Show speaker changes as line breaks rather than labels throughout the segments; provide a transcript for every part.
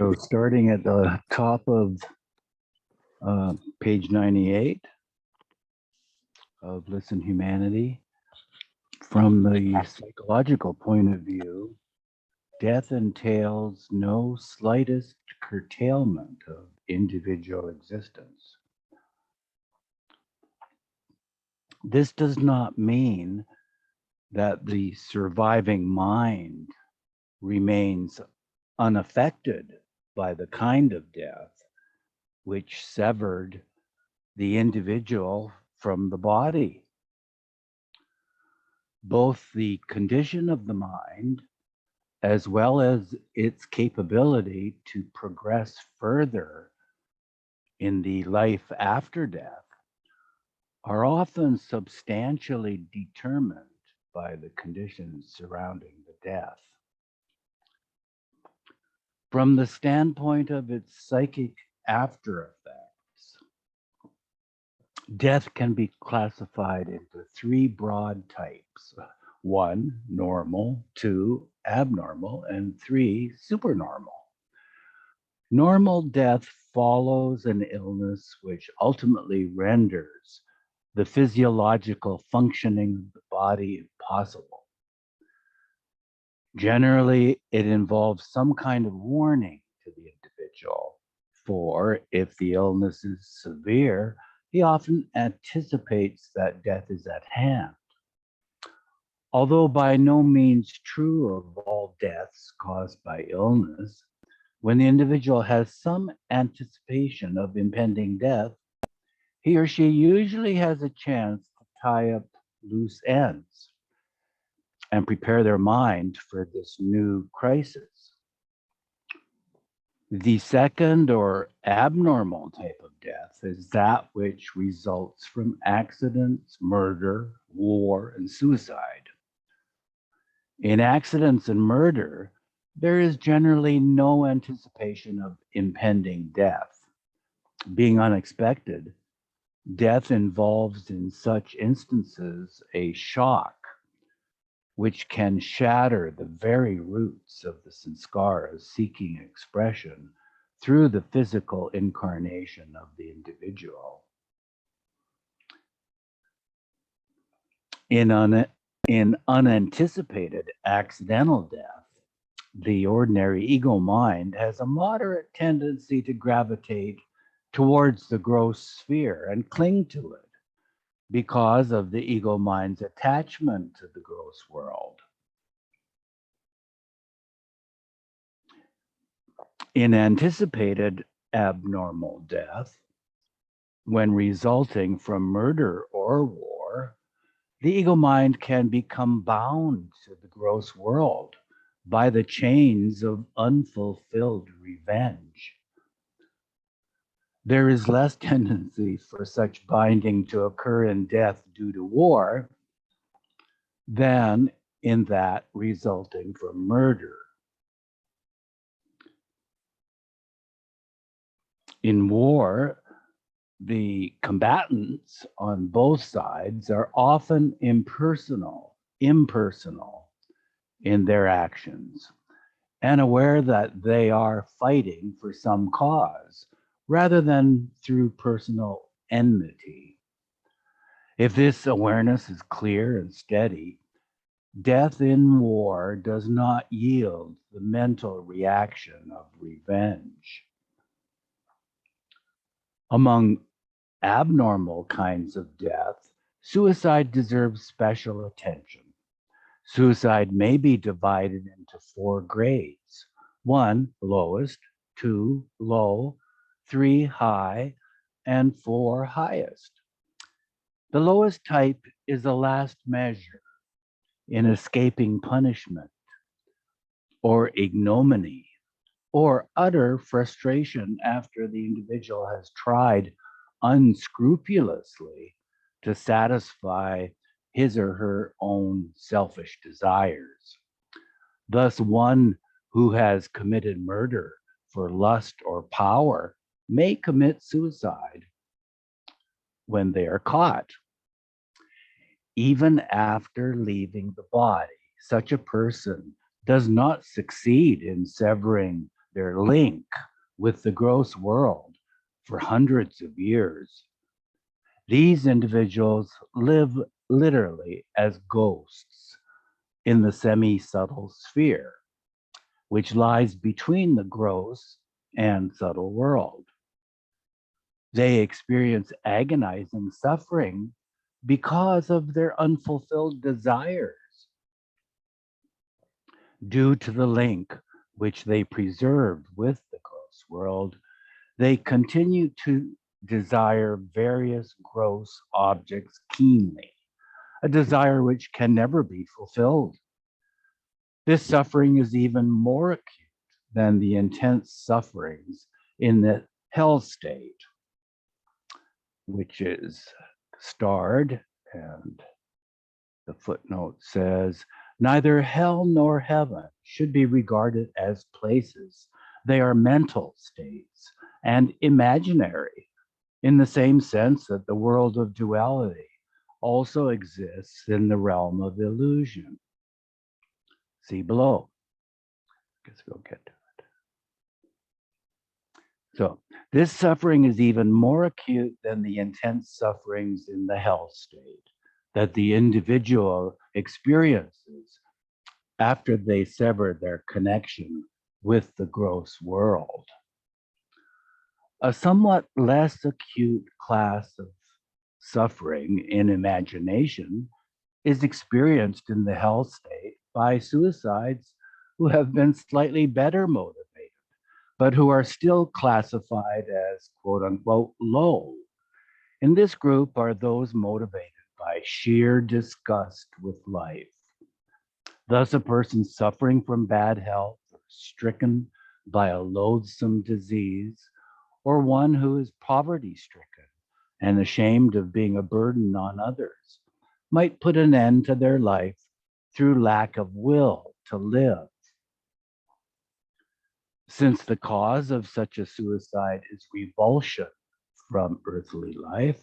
So starting at the top of page 98 of Listen Humanity, from the psychological point of view, death entails no slightest curtailment of individual existence. This does not mean that the surviving mind remains unaffected by the kind of death which severed the individual from the body. Both the condition of the mind as well as its capability to progress further in the life after death are often substantially determined by the conditions surrounding the death. From the standpoint of its psychic after effects, death can be classified into three broad types: one, normal; two, abnormal; and three, supernormal. Normal death follows an illness which ultimately renders the physiological functioning of the body impossible. Generally, it involves some kind of warning to the individual, for if the illness is severe, he often anticipates that death is at hand. Although by no means true of all deaths caused by illness, when the individual has some anticipation of impending death, he or she usually has a chance to tie up loose ends and prepare their mind for this new crisis. The second, or abnormal, type of death is that which results from accidents, murder, war, and suicide. In accidents and murder, there is generally no anticipation of impending death. Being unexpected, death involves in such instances a shock which can shatter the very roots of the sanskaras seeking expression through the physical incarnation of the individual. In unanticipated accidental death, the ordinary ego mind has a moderate tendency to gravitate towards the gross sphere and cling to it because of the ego mind's attachment to the gross world. In anticipated abnormal death, when resulting from murder or war, the ego mind can become bound to the gross world by the chains of unfulfilled revenge. There is less tendency for such binding to occur in death due to war than in that resulting from murder. In war, the combatants on both sides are often impersonal in their actions, and aware that they are fighting for some cause rather than through personal enmity. If this awareness is clear and steady, death in war does not yield the mental reaction of revenge. Among abnormal kinds of death, suicide deserves special attention. Suicide may be divided into 4 grades: 1, lowest; 2, low; 3, high; and 4, highest. The lowest type is the last measure in escaping punishment or ignominy or utter frustration after the individual has tried unscrupulously to satisfy his or her own selfish desires. Thus, one who has committed murder for lust or power may commit suicide when they are caught. Even after leaving the body, such a person does not succeed in severing their link with the gross world for hundreds of years. These individuals live literally as ghosts in the semi-subtle sphere, which lies between the gross and subtle world. They experience agonizing suffering because of their unfulfilled desires. Due to the link which they preserved with the gross world, they continue to desire various gross objects keenly, a desire which can never be fulfilled. This suffering is even more acute than the intense sufferings in the hell state, which is starred, and the footnote says, neither hell nor heaven should be regarded as places. They are mental states and imaginary, in the same sense that the world of duality also exists in the realm of illusion. See below. Guess we'll get to it. So this suffering is even more acute than the intense sufferings in the hell state that the individual experiences after they sever their connection with the gross world. A somewhat less acute class of suffering in imagination is experienced in the hell state by suicides who have been slightly better motivated, but who are still classified as quote unquote low. In this group are those motivated by sheer disgust with life. Thus, a person suffering from bad health, stricken by a loathsome disease, or one who is poverty stricken and ashamed of being a burden on others, might put an end to their life through lack of will to live. Since the cause of such a suicide is revulsion from earthly life,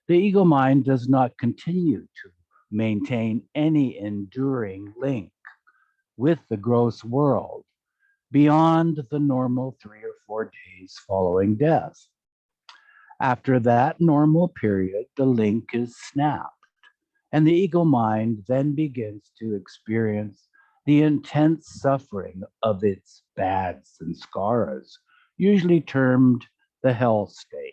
the ego mind does not continue to maintain any enduring link with the gross world beyond the normal 3 or 4 days following death. After that normal period, the link is snapped, and the ego mind then begins to experience the intense suffering of its bad sanskaras, usually termed the hell state.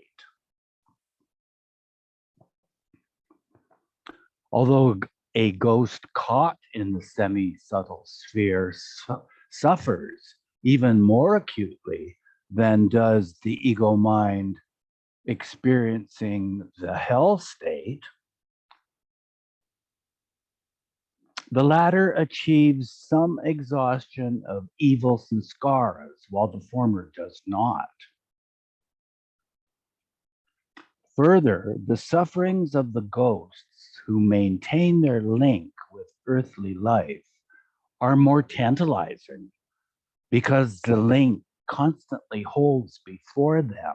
Although a ghost caught in the semi-subtle sphere suffers even more acutely than does the ego mind experiencing the hell state, the latter achieves some exhaustion of evil sanskaras, while the former does not. Further, the sufferings of the ghosts who maintain their link with earthly life are more tantalizing because the link constantly holds before them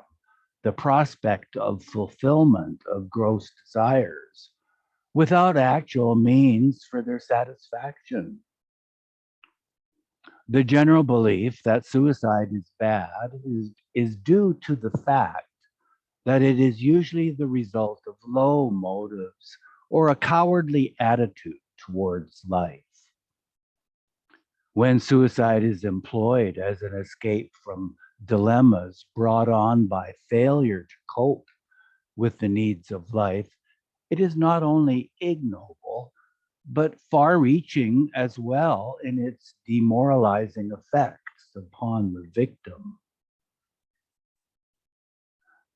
the prospect of fulfillment of gross desires without actual means for their satisfaction. The general belief that suicide is bad is due to the fact that it is usually the result of low motives or a cowardly attitude towards life. When suicide is employed as an escape from dilemmas brought on by failure to cope with the needs of life, it is not only ignoble, but far-reaching as well in its demoralizing effects upon the victim.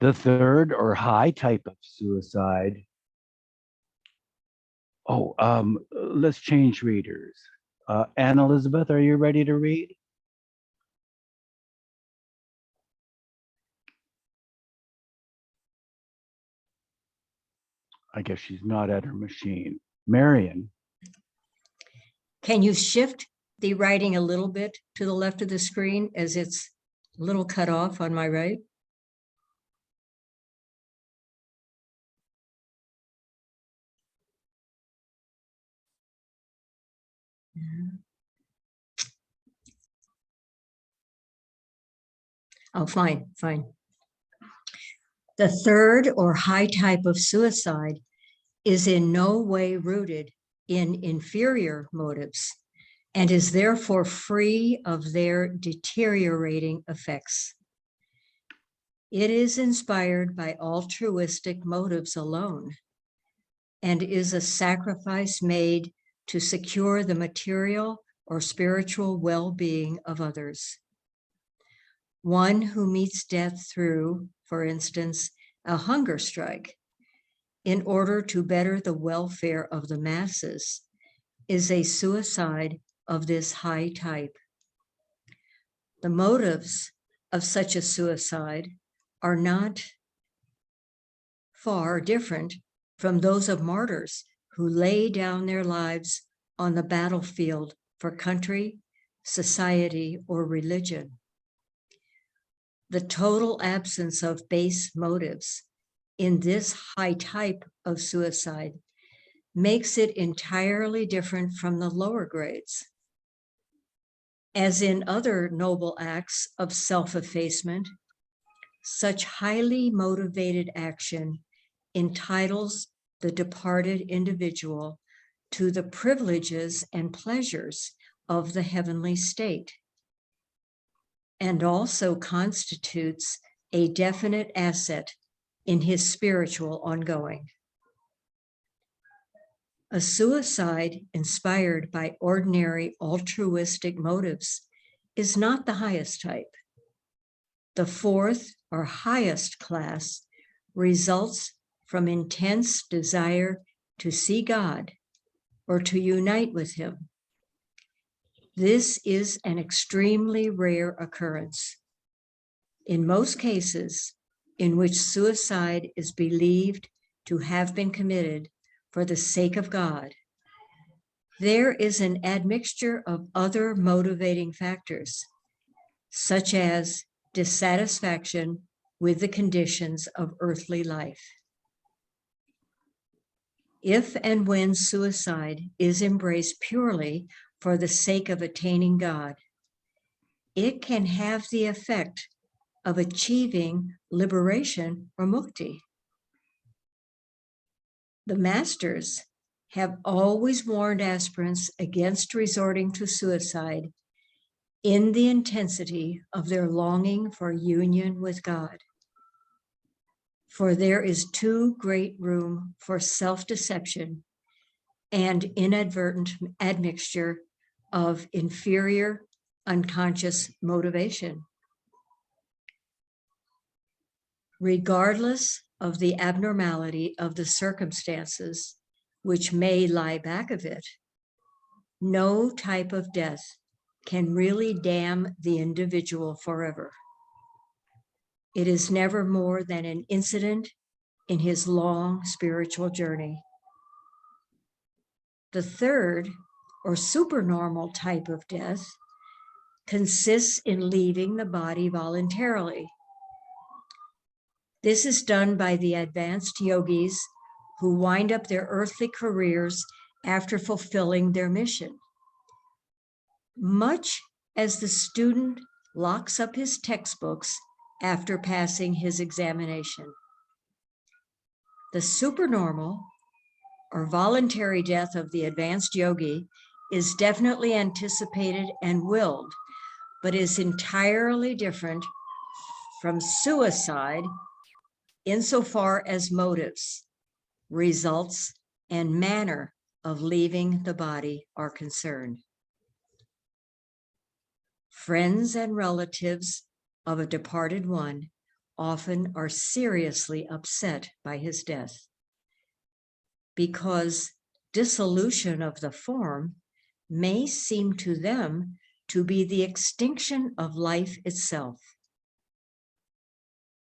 The third or high type of suicide, let's change readers. Anne Elizabeth, are you ready to read? I guess she's not at her machine. Marion.
Can you shift the writing a little bit to the left of the screen as it's a little cut off on my right? Oh, fine, fine. The third or high type of suicide is in no way rooted in inferior motives and is therefore free of their deteriorating effects. It is inspired by altruistic motives alone and is a sacrifice made to secure the material or spiritual well-being of others. One who meets death through, for instance, a hunger strike in order to better the welfare of the masses is a suicide of this high type. The motives of such a suicide are not far different from those of martyrs who lay down their lives on the battlefield for country, society, or religion. The total absence of base motives in this high type of suicide makes it entirely different from the lower grades. As in other noble acts of self-effacement, such highly motivated action entitles the departed individual to the privileges and pleasures of the heavenly state, and also constitutes a definite asset in his spiritual ongoing. A suicide inspired by ordinary altruistic motives is not the highest type. The fourth or highest class results from intense desire to see God or to unite with him. This is an extremely rare occurrence. In most cases in which suicide is believed to have been committed for the sake of God, there is an admixture of other motivating factors, such as dissatisfaction with the conditions of earthly life. If and when suicide is embraced purely for the sake of attaining God, it can have the effect of achieving liberation or mukti. The masters have always warned aspirants against resorting to suicide in the intensity of their longing for union with God. For there is too great room for self-deception and inadvertent admixture of inferior unconscious motivation. Regardless of the abnormality of the circumstances which may lie back of it, no type of death can really damn the individual forever. It is never more than an incident in his long spiritual journey. The third, or supernormal type of death, consists in leaving the body voluntarily. This is done by the advanced yogis who wind up their earthly careers after fulfilling their mission. Much as the student locks up his textbooks after passing his examination. The supernormal or voluntary death of the advanced yogi is definitely anticipated and willed, but is entirely different from suicide insofar as motives, results, and manner of leaving the body are concerned. Friends and relatives of a departed one often are seriously upset by his death, because dissolution of the form may seem to them to be the extinction of life itself.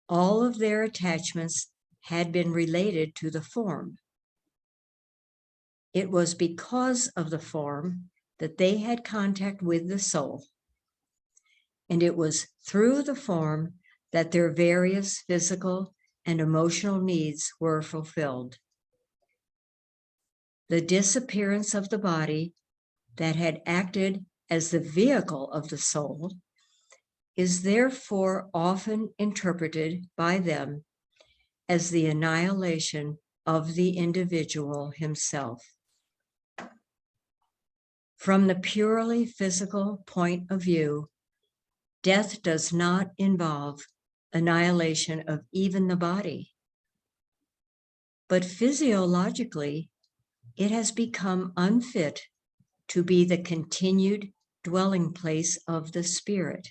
All of their attachments had been related to the form. It was because of the form that they had contact with the soul, and it was through the form that their various physical and emotional needs were fulfilled. The disappearance of the body that had acted as the vehicle of the soul is therefore often interpreted by them as the annihilation of the individual himself. From the purely physical point of view, death does not involve annihilation of even the body. But physiologically, it has become unfit to be the continued dwelling place of the spirit,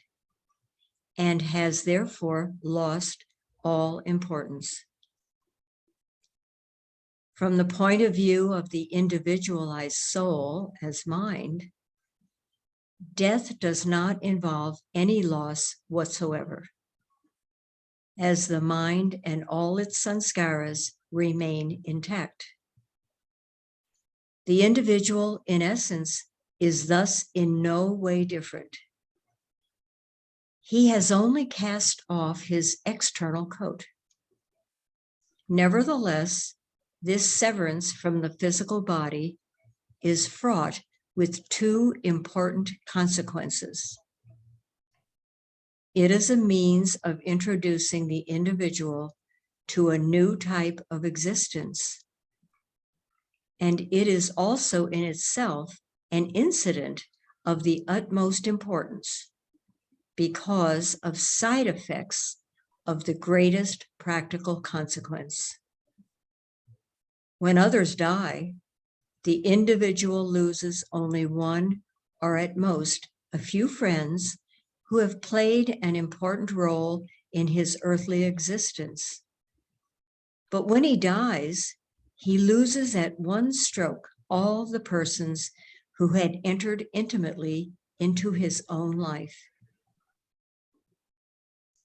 and has therefore lost all importance. From the point of view of the individualized soul as mind, death does not involve any loss whatsoever, as the mind and all its sanskaras remain intact. The individual, in essence, is thus in no way different. He has only cast off his external coat. Nevertheless, this severance from the physical body is fraught with two important consequences. It is a means of introducing the individual to a new type of existence, and it is also in itself an incident of the utmost importance because of side effects of the greatest practical consequence. When others die, the individual loses only one or at most a few friends who have played an important role in his earthly existence. But when he dies, he loses at one stroke all the persons who had entered intimately into his own life.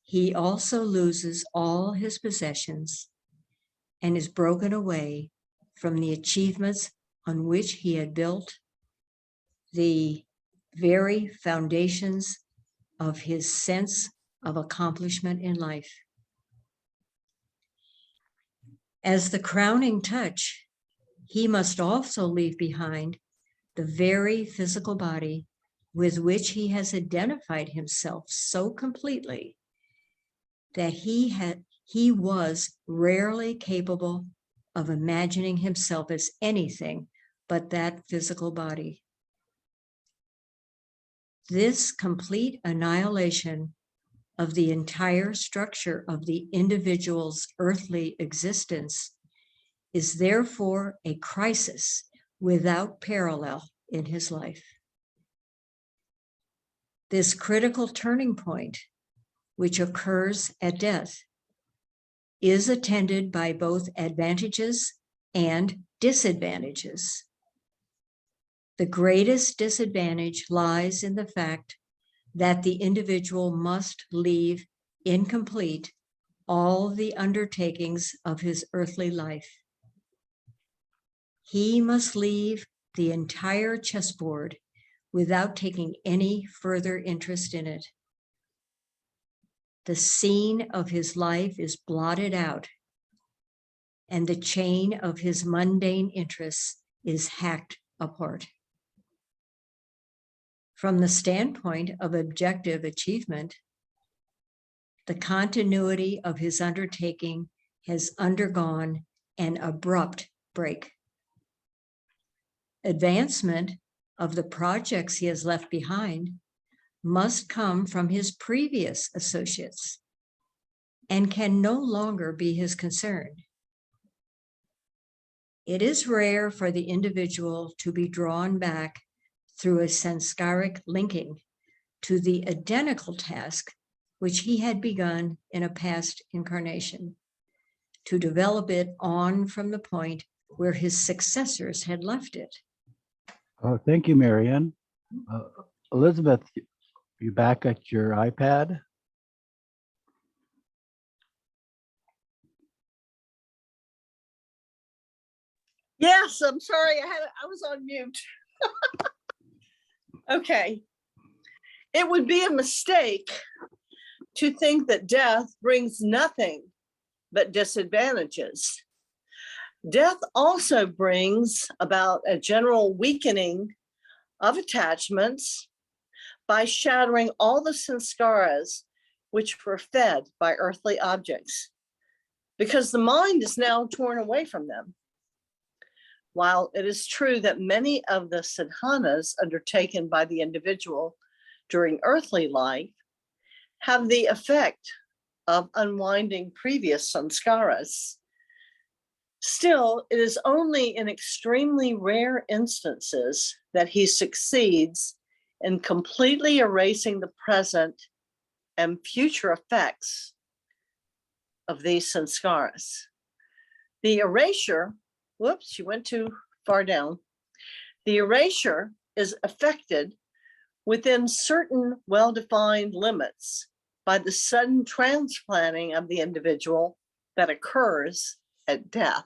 He also loses all his possessions and is broken away from the achievements on which he had built the very foundations of his sense of accomplishment in life. As the crowning touch, he must also leave behind the very physical body with which he has identified himself so completely that he was rarely capable of imagining himself as anything but that physical body. This complete annihilation of the entire structure of the individual's earthly existence is therefore a crisis without parallel in his life. This critical turning point, which occurs at death, is attended by both advantages and disadvantages. The greatest disadvantage lies in the fact that the individual must leave incomplete all the undertakings of his earthly life. He must leave the entire chessboard without taking any further interest in it. The scene of his life is blotted out, and the chain of his mundane interests is hacked apart. From the standpoint of objective achievement, the continuity of his undertaking has undergone an abrupt break. Advancement of the projects he has left behind must come from his previous associates and can no longer be his concern. It is rare for the individual to be drawn back through a sanskaric linking to the identical task which he had begun in a past incarnation, to develop it on from the point where his successors had left it.
Thank you, Marianne. Elizabeth, you back at your iPad?
Yes, I'm sorry, I was on mute. Okay. It would be a mistake to think that death brings nothing but disadvantages. Death also brings about a general weakening of attachments, by shattering all the sanskaras which were fed by earthly objects, because the mind is now torn away from them. While it is true that many of the sadhanas undertaken by the individual during earthly life have the effect of unwinding previous sanskaras, still, it is only in extremely rare instances that he succeeds in completely erasing the present and future effects of these sanskaras. The erasure, whoops, you went too far down. The erasure is effected within certain well-defined limits by the sudden transplanting of the individual that occurs at death.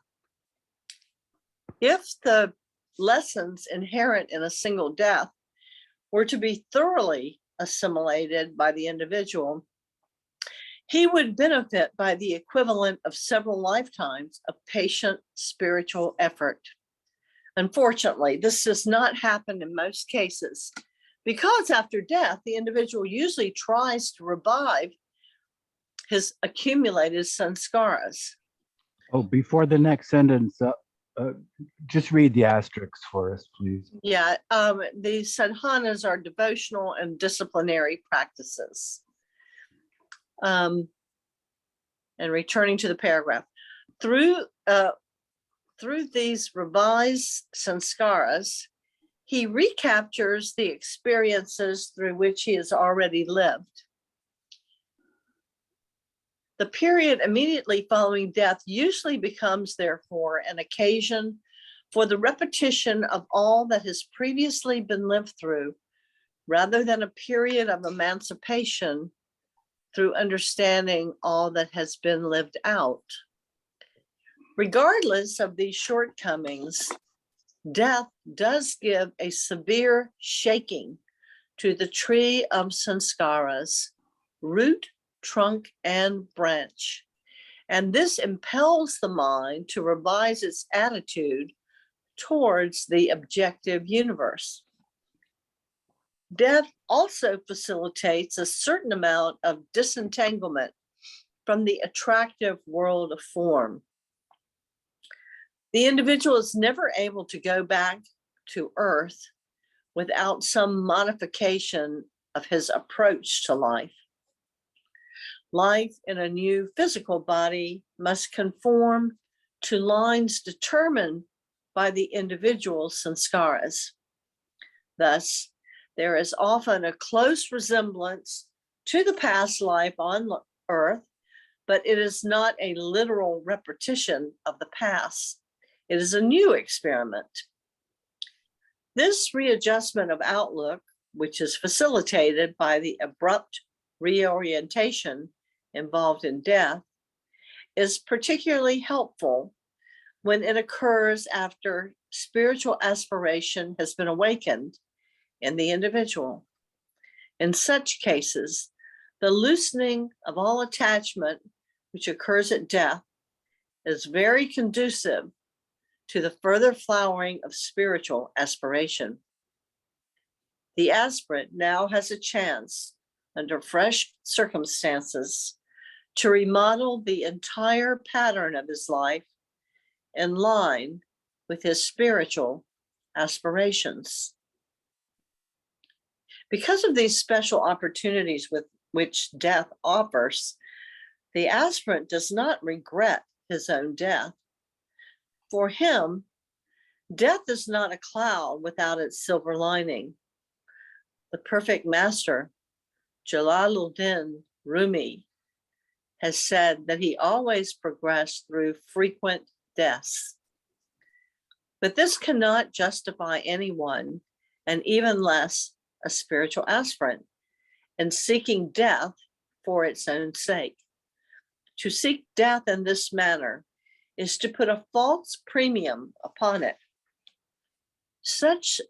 If the lessons inherent in a single death were to be thoroughly assimilated by the individual, he would benefit by the equivalent of several lifetimes of patient spiritual effort. Unfortunately, this does not happen in most cases, because after death, the individual usually tries to revive his accumulated sanskaras.
Oh, before the next sentence, just read the asterisks for us, please.
Yeah, the sadhanas are devotional and disciplinary practices. And returning to the paragraph, through these revised sanskaras, he recaptures the experiences through which he has already lived. The period immediately following death usually becomes, therefore, an occasion for the repetition of all that has previously been lived through, rather than a period of emancipation through understanding all that has been lived out. Regardless of these shortcomings, death does give a severe shaking to the tree of sanskaras, root, trunk, and branch. And this impels the mind to revise its attitude towards the objective universe. Death also facilitates a certain amount of disentanglement from the attractive world of form. The individual is never able to go back to Earth without some modification of his approach to life. Life in a new physical body must conform to lines determined by the individual's sanskaras. Thus, there is often a close resemblance to the past life on Earth, but it is not a literal repetition of the past. It is a new experiment. This readjustment of outlook, which is facilitated by the abrupt reorientation involved in death, is particularly helpful when it occurs after spiritual aspiration has been awakened in the individual. In such cases, the loosening of all attachment, which occurs at death, is very conducive to the further flowering of spiritual aspiration. The aspirant now has a chance, under fresh circumstances, to remodel the entire pattern of his life in line with his spiritual aspirations. Because of these special opportunities with which death offers, the aspirant does not regret his own death. For him, death is not a cloud without its silver lining. The perfect master, Jalaluddin Rumi, has said that he always progressed through frequent deaths. But this cannot justify anyone, and even less a spiritual aspirant, in seeking death for its own sake. To seek death in this manner is to put a false premium upon it. Such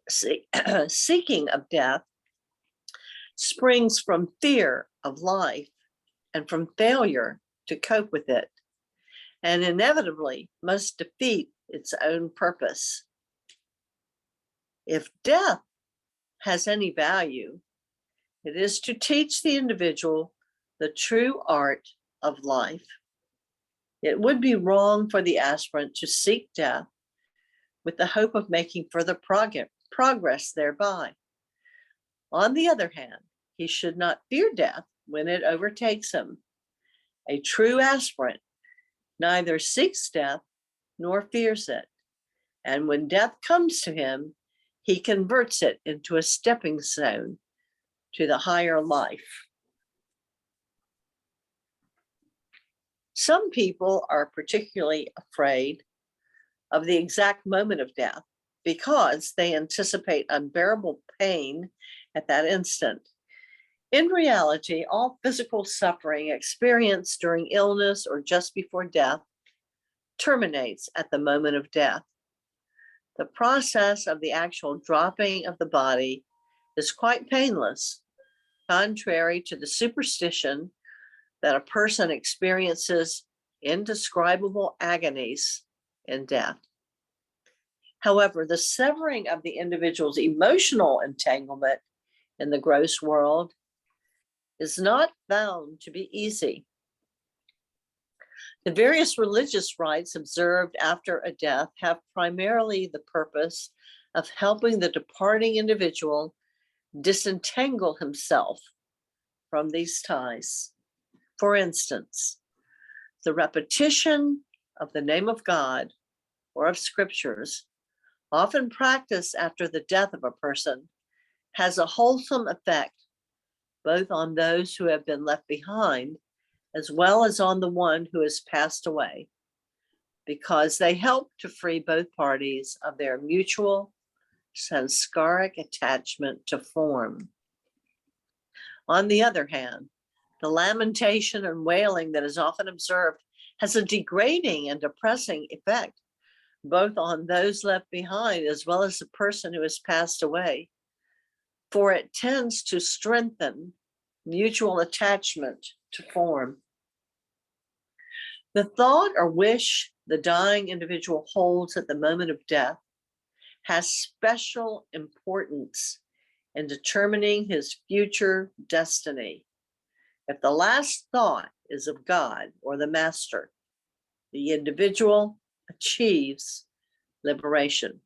seeking of death springs from fear of life and from failure to cope with it, and inevitably must defeat its own purpose. If death has any value, It is to teach the individual the true art of life. It would be wrong for the aspirant to seek death with the hope of making further progress thereby. On the other hand, he should not fear death when it overtakes him. A true aspirant neither seeks death nor fears it, and when death comes to him, he converts it into a stepping stone to the higher life. Some people are particularly afraid of the exact moment of death because they anticipate unbearable pain at that instant. In reality, all physical suffering experienced during illness or just before death terminates at the moment of death. The process of the actual dropping of the body is quite painless, contrary to the superstition that a person experiences indescribable agonies in death. However, the severing of the individual's emotional entanglement in the gross world is not found to be easy. The various religious rites observed after a death have primarily the purpose of helping the departing individual disentangle himself from these ties. For instance, the repetition of the name of God or of scriptures, often practiced after the death of a person, has a wholesome effect both on those who have been left behind as well as on the one who has passed away, because they help to free both parties of their mutual samskaric attachment to form. On the other hand, the lamentation and wailing that is often observed has a degrading and depressing effect, both on those left behind as well as the person who has passed away, for it tends to strengthen mutual attachment to form. The thought or wish the dying individual holds at the moment of death has special importance in determining his future destiny. If the last thought is of God or the Master, the individual achieves liberation.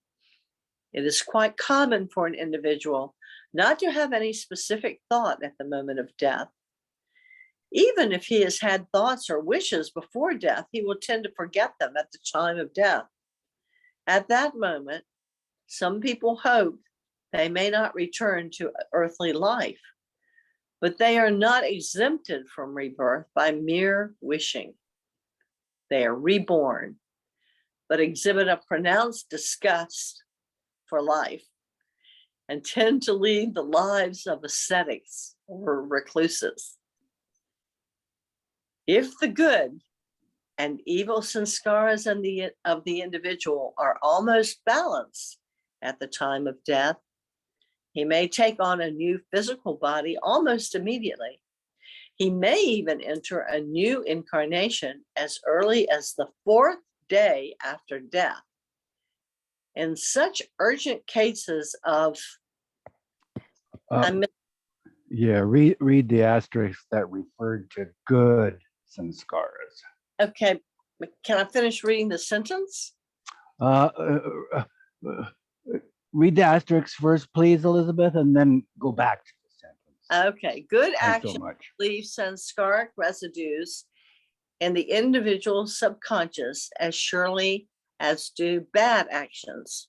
It is quite common for an individual not to have any specific thought at the moment of death. Even if he has had thoughts or wishes before death, he will tend to forget them at the time of death. At that moment, some people hope they may not return to earthly life, but they are not exempted from rebirth by mere wishing. They are reborn, but exhibit a pronounced disgust for life and tend to lead the lives of ascetics or recluses. If the good and evil sanskaras of the individual are almost balanced at the time of death, he may take on a new physical body almost immediately. He may even enter a new incarnation as early as the 4th day after death. In such urgent cases of
read the asterisk that referred to good sanskaras.
Okay, can I finish reading the sentence?
Read the asterisk first, please, Elizabeth, and then go back to the sentence.
Okay, good
Thanks so
action
much.
leaves sanskaric residues in the individual's subconscious as surely as do bad actions.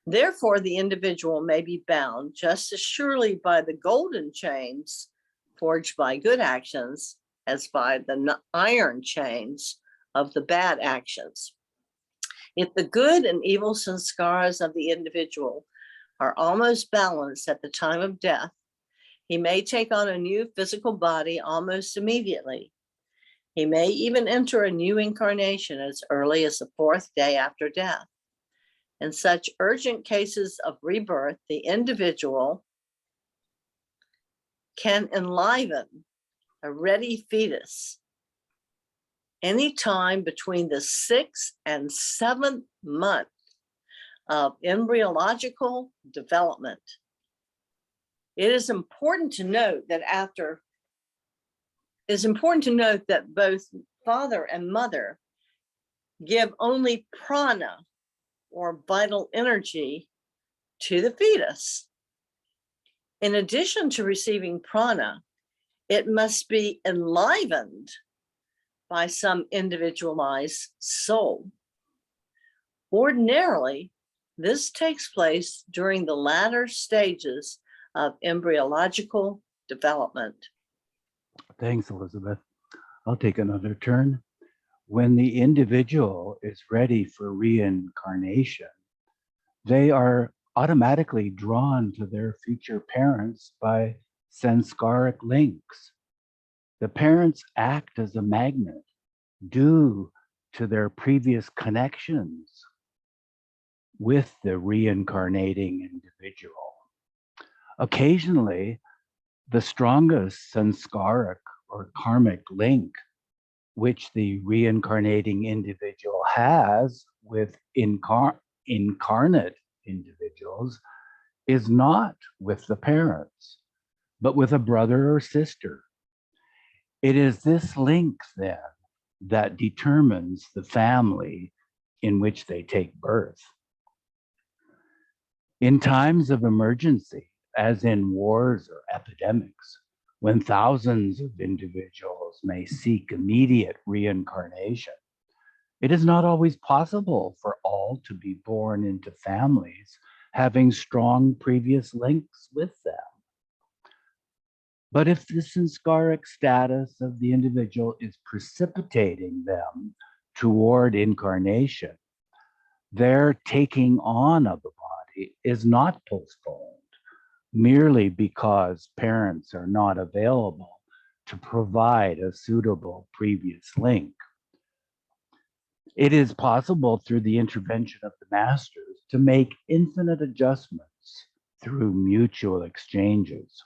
Therefore, the individual may be bound just as surely by the golden chains forged by good actions as by the iron chains of the bad actions. If the good and evil sanskaras of the individual are almost balanced at the time of death, he may take on a new physical body almost immediately. He may even enter a new incarnation as early as the 4th day after death. In such urgent cases of rebirth, the individual can enliven a ready fetus anytime between the 6th and 7th month of embryological development. It is important to note that both father and mother give only prana, or vital energy, to the fetus. In addition to receiving prana, it must be enlivened by some individualized soul. Ordinarily, this takes place during the latter stages of embryological development.
Thanks, Elizabeth. I'll take another turn. When the individual is ready for reincarnation, they are automatically drawn to their future parents by sanskaric links. The parents act as a magnet due to their previous connections with the reincarnating individual. Occasionally, the strongest sanskaric or karmic link which the reincarnating individual has with incarnate individuals is not with the parents, but with a brother or sister. It is this link then that determines the family in which they take birth. In times of emergency, as in wars or epidemics, when thousands of individuals may seek immediate reincarnation, it is not always possible for all to be born into families having strong previous links with them. But if the sanskaric status of the individual is precipitating them toward incarnation, their taking on of the body is not postponed merely because parents are not available to provide a suitable previous link. It is possible through the intervention of the masters to make infinite adjustments through mutual exchanges.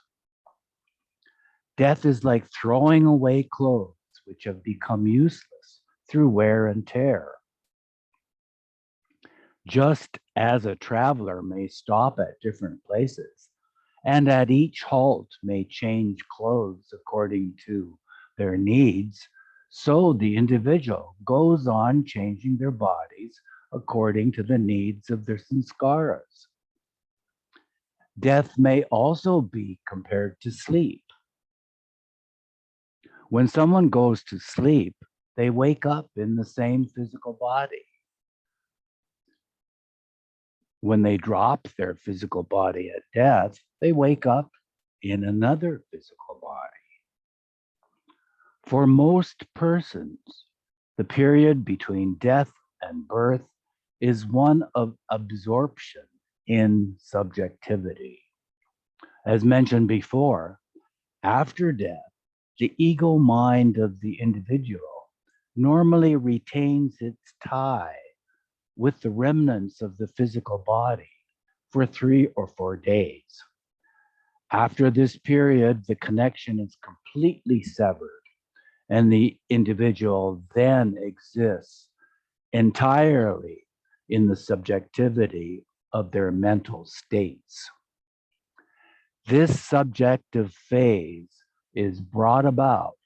Death is like throwing away clothes which have become useless through wear and tear. Just as a traveler may stop at different places and at each halt may change clothes according to their needs, so the individual goes on changing their bodies according to the needs of their sanskaras. Death may also be compared to sleep. When someone goes to sleep, they wake up in the same physical body. When they drop their physical body at death, they wake up in another physical body. For most persons, the period between death and birth is one of absorption in subjectivity. As mentioned before, after death, the ego mind of the individual normally retains its tie with the remnants of the physical body for 3 or 4 days. After this period, the connection is completely severed, and the individual then exists entirely in the subjectivity of their mental states. This subjective phase is brought about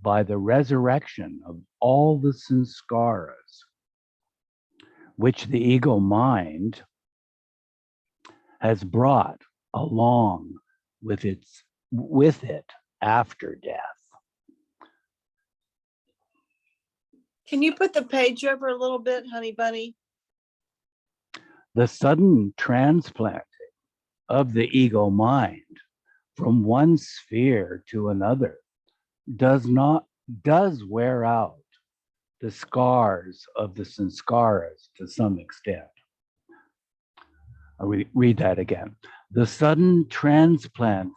by the resurrection of all the sanskaras, which the ego mind has brought along with it after death.
Can you put the page over a little bit, honey bunny?
The sudden transplanting of the ego mind from one sphere to another does wear out the scars of the sanskaras to some extent. I'll read that again. The sudden transplanting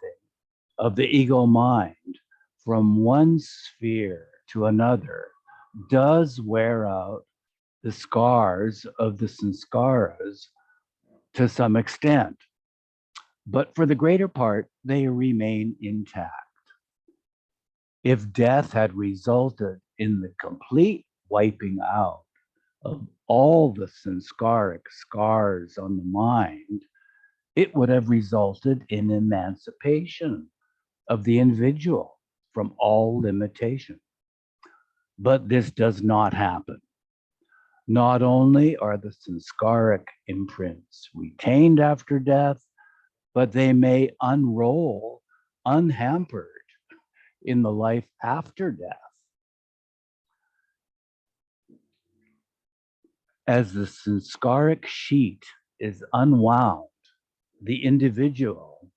of the ego mind from one sphere to another does wear out the scars of the sanskaras to some extent, but for the greater part, they remain intact. If death had resulted in the complete wiping out of all the sanskaric scars on the mind, it would have resulted in emancipation of the individual from all limitation. But this does not happen. Not only are the sanskaric imprints retained after death, but they may unroll unhampered in the life after death. As the sanskaric sheet is unwound, the individual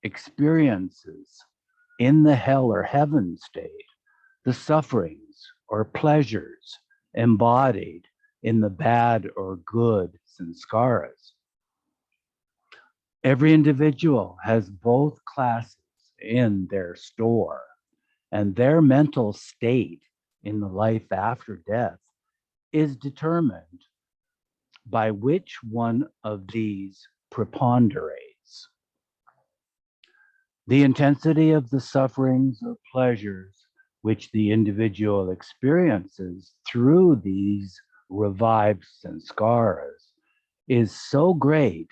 experiences in the hell or heaven state the sufferings or pleasures embodied in the bad or good sanskaras. Every individual has both classes in their store, and their mental state in the life after death is determined by which one of these preponderates. The intensity of the sufferings or pleasures which the individual experiences through these revived sanskaras is so great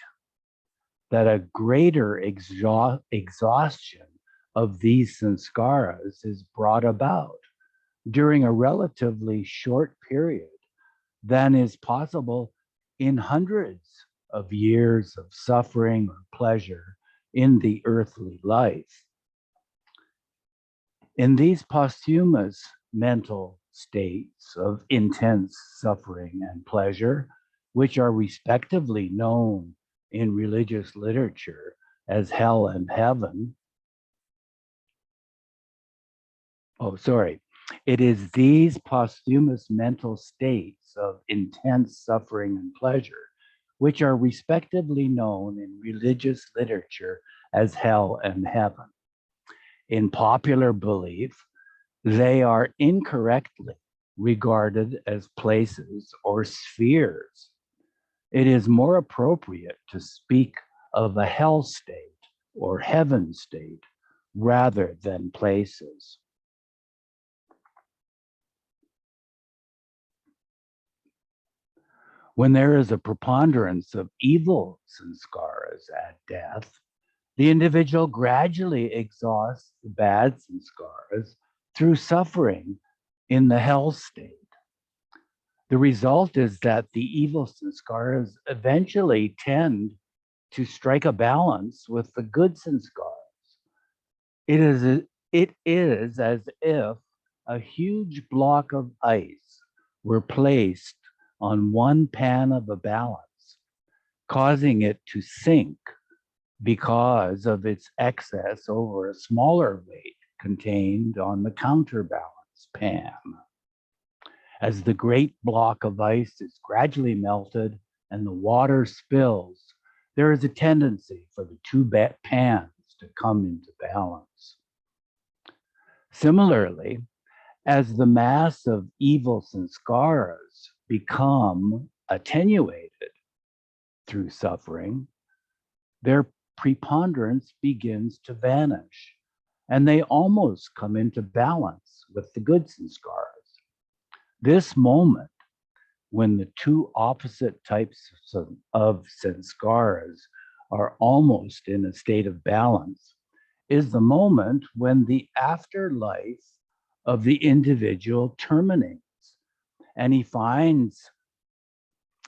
that a greater exhaustion of these sanskaras is brought about during a relatively short period than is possible in hundreds of years of suffering or pleasure in the earthly life. In these posthumous mental states of intense suffering and pleasure, which are respectively known in religious literature as hell and heaven. It is these posthumous mental states of intense suffering and pleasure, which are respectively known in religious literature as hell and heaven. In popular belief, they are incorrectly regarded as places or spheres. It is more appropriate to speak of a hell state or heaven state rather than places. When there is a preponderance of evil sanskaras at death, the individual gradually exhausts the bad sanskaras through suffering in the hell state. The result is that the evil sanskaras eventually tend to strike a balance with the good sanskaras. It is as if a huge block of ice were placed on one pan of a balance, causing it to sink because of its excess over a smaller weight contained on the counterbalance pan. As the great block of ice is gradually melted and the water spills, there is a tendency for the two pans to come into balance. Similarly, as the mass of evil sanskaras become attenuated through suffering, their preponderance begins to vanish, and they almost come into balance with the good sanskaras. This moment, when the two opposite types of sanskaras are almost in a state of balance, is the moment when the afterlife of the individual terminates, and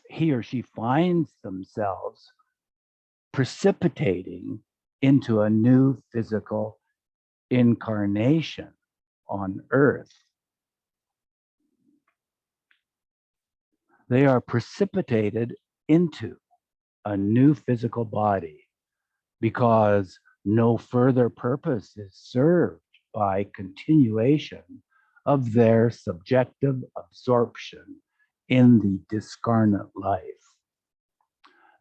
he or she finds themselves precipitating into a new physical incarnation on earth. They are precipitated into a new physical body because no further purpose is served by continuation of their subjective absorption in the discarnate life.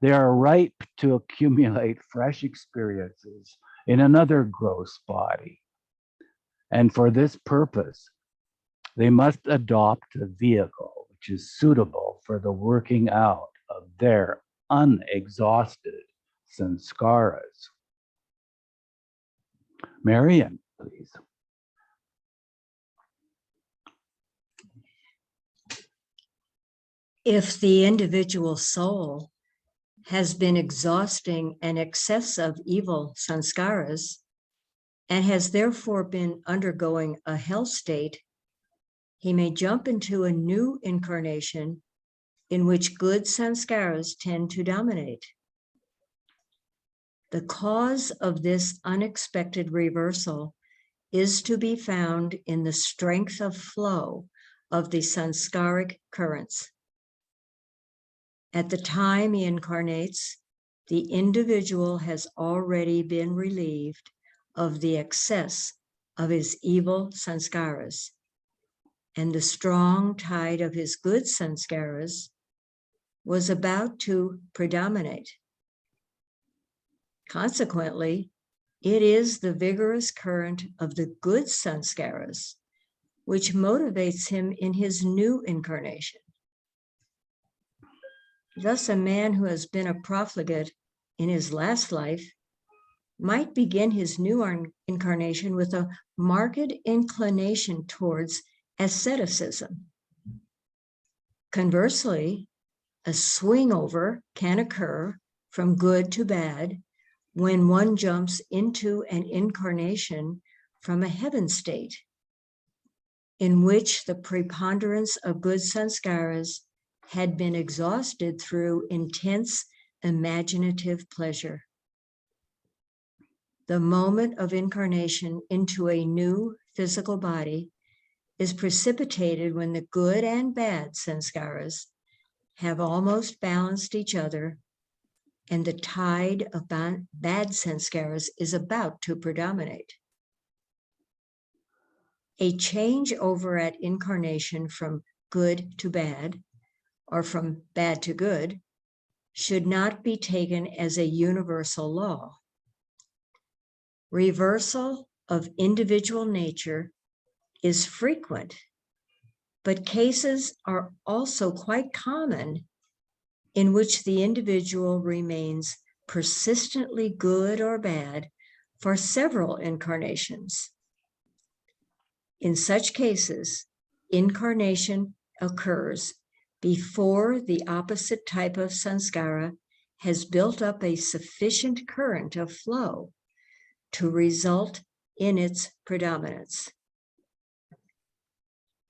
They are ripe to accumulate fresh experiences in another gross body. And for this purpose, they must adopt a vehicle which is suitable for the working out of their unexhausted sanskaras. Marian, please.
If the individual soul has been exhausting an excess of evil sanskaras and has therefore been undergoing a hell state, he may jump into a new incarnation in which good sanskaras tend to dominate. The cause of this unexpected reversal is to be found in the strength of flow of the sanskaric currents. At the time he incarnates, the individual has already been relieved of the excess of his evil sanskaras, and the strong tide of his good sanskaras was about to predominate. Consequently, it is the vigorous current of the good sanskaras which motivates him in his new incarnation. Thus, a man who has been a profligate in his last life might begin his new incarnation with a marked inclination towards asceticism. Conversely, a swing over can occur from good to bad when one jumps into an incarnation from a heaven state, in which the preponderance of good sanskaras had been exhausted through intense imaginative pleasure. The moment of incarnation into a new physical body is precipitated when the good and bad sanskaras have almost balanced each other, and the tide of bad sanskaras is about to predominate. A change over at incarnation from good to bad, or from bad to good, should not be taken as a universal law. Reversal of individual nature is frequent, but cases are also quite common in which the individual remains persistently good or bad for several incarnations. In such cases, incarnation occurs before the opposite type of sanskara has built up a sufficient current of flow to result in its predominance.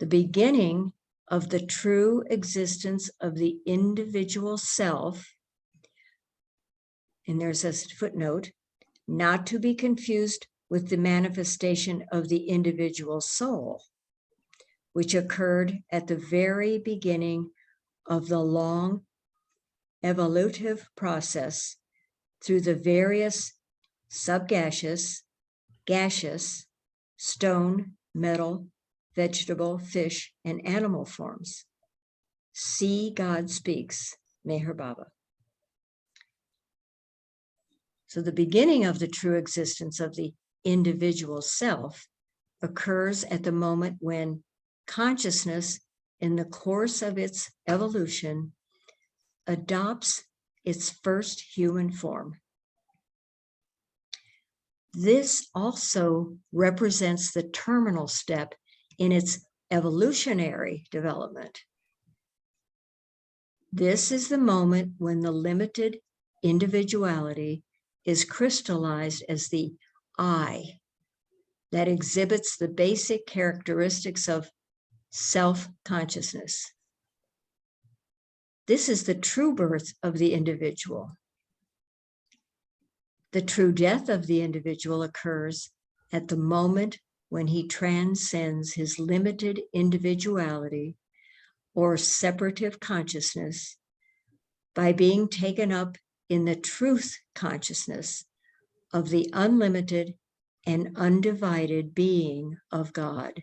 The beginning of the true existence of the individual self, and there's a footnote, not to be confused with the manifestation of the individual soul, which occurred at the very beginning of the long evolutive process through the various subgaseous, gaseous, stone, metal, vegetable, fish, and animal forms. See God Speaks, Meher Baba. So the beginning of the true existence of the individual self occurs at the moment when consciousness, in the course of its evolution, adopts its first human form. This also represents the terminal step in its evolutionary development. This is the moment when the limited individuality is crystallized as the I that exhibits the basic characteristics of self-consciousness. This is the true birth of the individual. The true death of the individual occurs at the moment when he transcends his limited individuality or separative consciousness by being taken up in the truth consciousness of the unlimited and undivided being of God.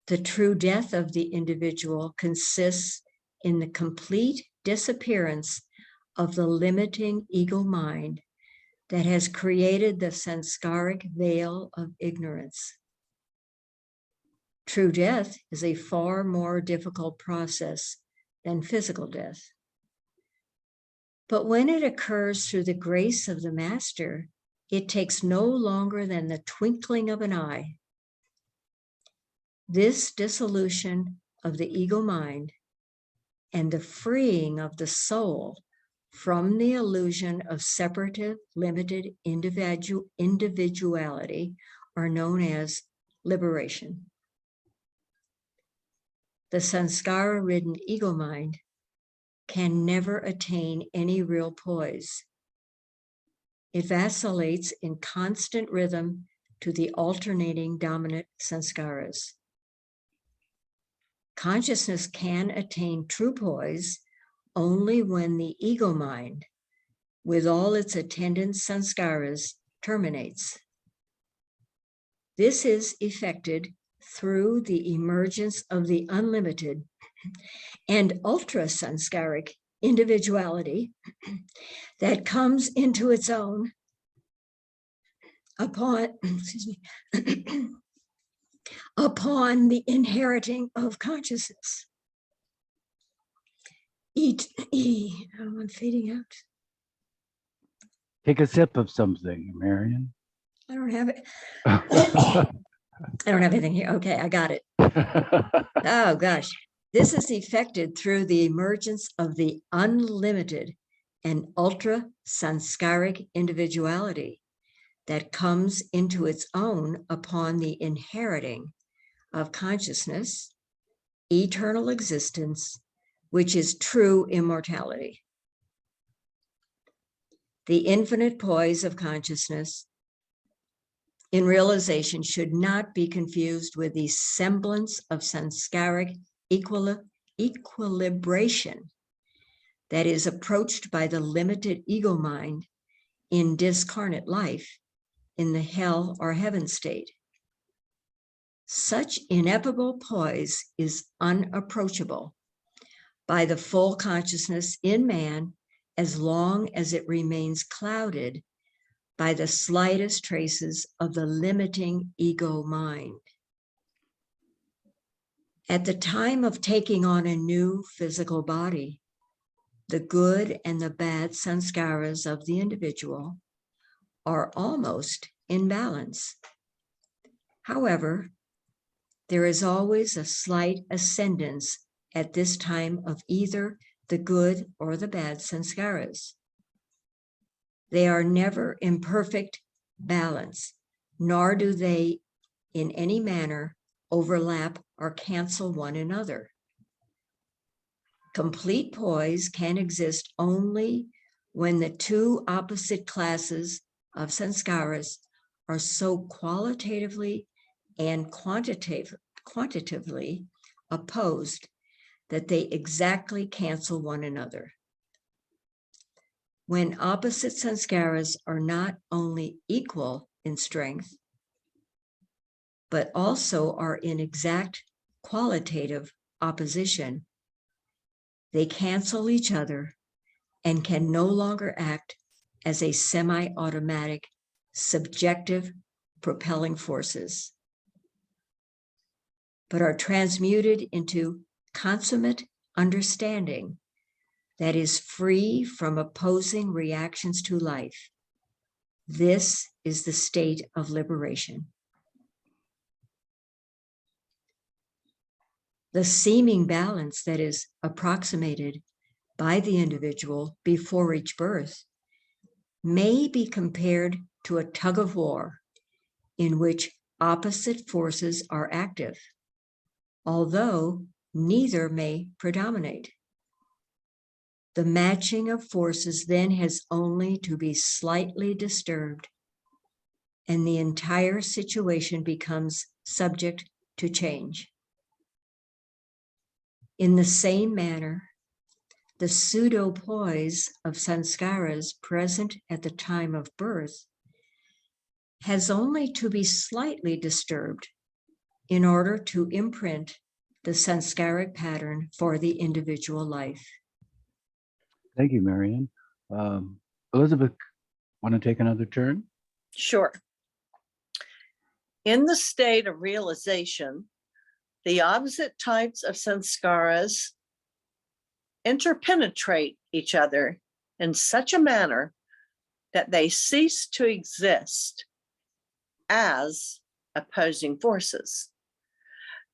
The true death of the individual consists in the complete disappearance of the limiting ego mind that has created the sanskaric veil of ignorance. True death is a far more difficult process than physical death. But when it occurs through the grace of the Master, it takes no longer than the twinkling of an eye. This dissolution of the ego mind and the freeing of the soul from the illusion of separative, limited individuality are known as liberation. The sanskara-ridden ego mind can never attain any real poise. It vacillates in constant rhythm to the alternating dominant sanskaras. Consciousness can attain true poise only when the ego mind, with all its attendant sanskaras, terminates. This is effected through the emergence of the unlimited and ultra-sanskaric individuality that comes into its own upon, upon the inheriting of consciousness. I'm fading out.
Take a sip of something, Marion.
I don't have it. I don't have anything here. Okay, I got it. Oh gosh. This is effected through the emergence of the unlimited and ultra-sanskaric individuality that comes into its own upon the inheriting of consciousness, eternal existence, which is true immortality. The infinite poise of consciousness in realization should not be confused with the semblance of sanskaric equilibration that is approached by the limited ego mind in discarnate life in the hell or heaven state. Such ineffable poise is unapproachable by the full consciousness in man as long as it remains clouded by the slightest traces of the limiting ego mind. At the time of taking on a new physical body, the good and the bad sanskaras of the individual are almost in balance. However, there is always a slight ascendance at this time of either the good or the bad sanskaras. They are never in perfect balance, nor do they in any manner overlap or cancel one another. Complete poise can exist only when the two opposite classes of sanskaras are so qualitatively and quantitatively opposed that they exactly cancel one another. When opposite sanskaras are not only equal in strength, but also are in exact qualitative opposition, they cancel each other and can no longer act as a semi-automatic, subjective propelling forces, but are transmuted into consummate understanding that is free from opposing reactions to life. This is the state of liberation. The seeming balance that is approximated by the individual before each birth may be compared to a tug of war in which opposite forces are active, although neither may predominate. The matching of forces then has only to be slightly disturbed, and the entire situation becomes subject to change. In the same manner, the pseudo-poise of sanskaras present at the time of birth has only to be slightly disturbed in order to imprint the sanskaric pattern for the individual life.
Thank you, Marion. Elizabeth, want to take another turn?
Sure. In the state of realization, the opposite types of sanskaras interpenetrate each other in such a manner that they cease to exist as opposing forces.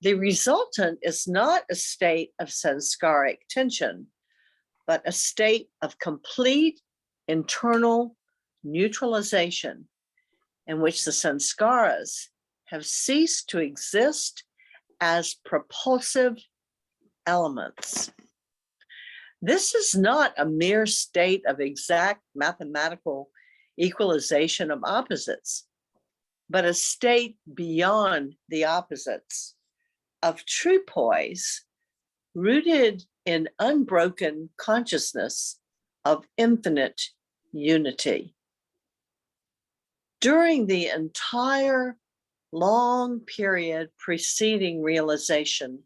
The resultant is not a state of samskaric tension, but a state of complete internal neutralization in which the samskaras have ceased to exist as propulsive elements. This is not a mere state of exact mathematical equalization of opposites, but a state beyond the opposites of true poise, rooted in unbroken consciousness of infinite unity. During the entire long period preceding realization,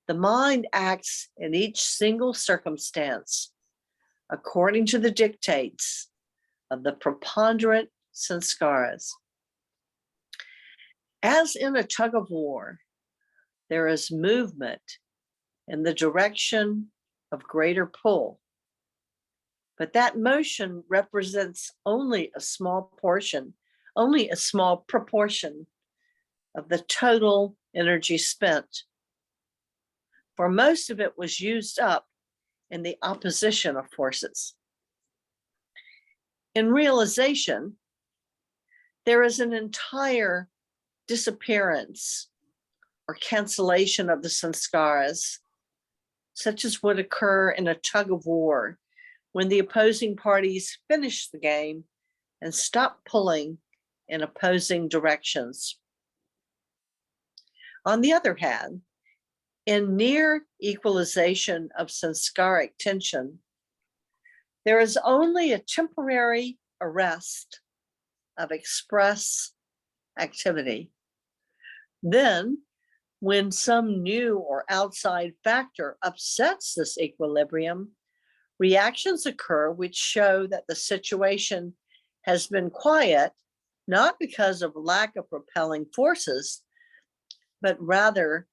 the mind acts in each single circumstance according to the dictates of the preponderant sanskaras. As in a tug of war, there is movement in the direction of greater pull, but that motion represents only a small portion, only a small proportion of the total energy spent. For most of it was used up in the opposition of forces. In realization, there is an entire disappearance or cancellation of the sanskaras, such as would occur in a tug of war when the opposing parties finish the game and stop pulling in opposing directions. On the other hand, in near equalization of sanskaric tension, there is only a temporary arrest of express activity. Then, when some new or outside factor upsets this equilibrium, reactions occur which show that the situation has been quiet, not because of lack of propelling forces, but rather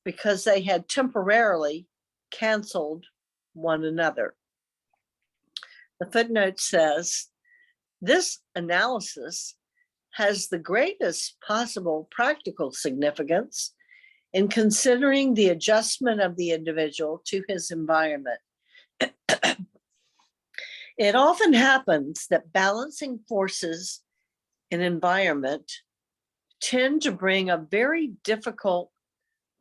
because they had temporarily canceled one another. The footnote says, this analysis has the greatest possible practical significance in considering the adjustment of the individual to his environment. It often happens that balancing forces in environment tend to bring a very difficult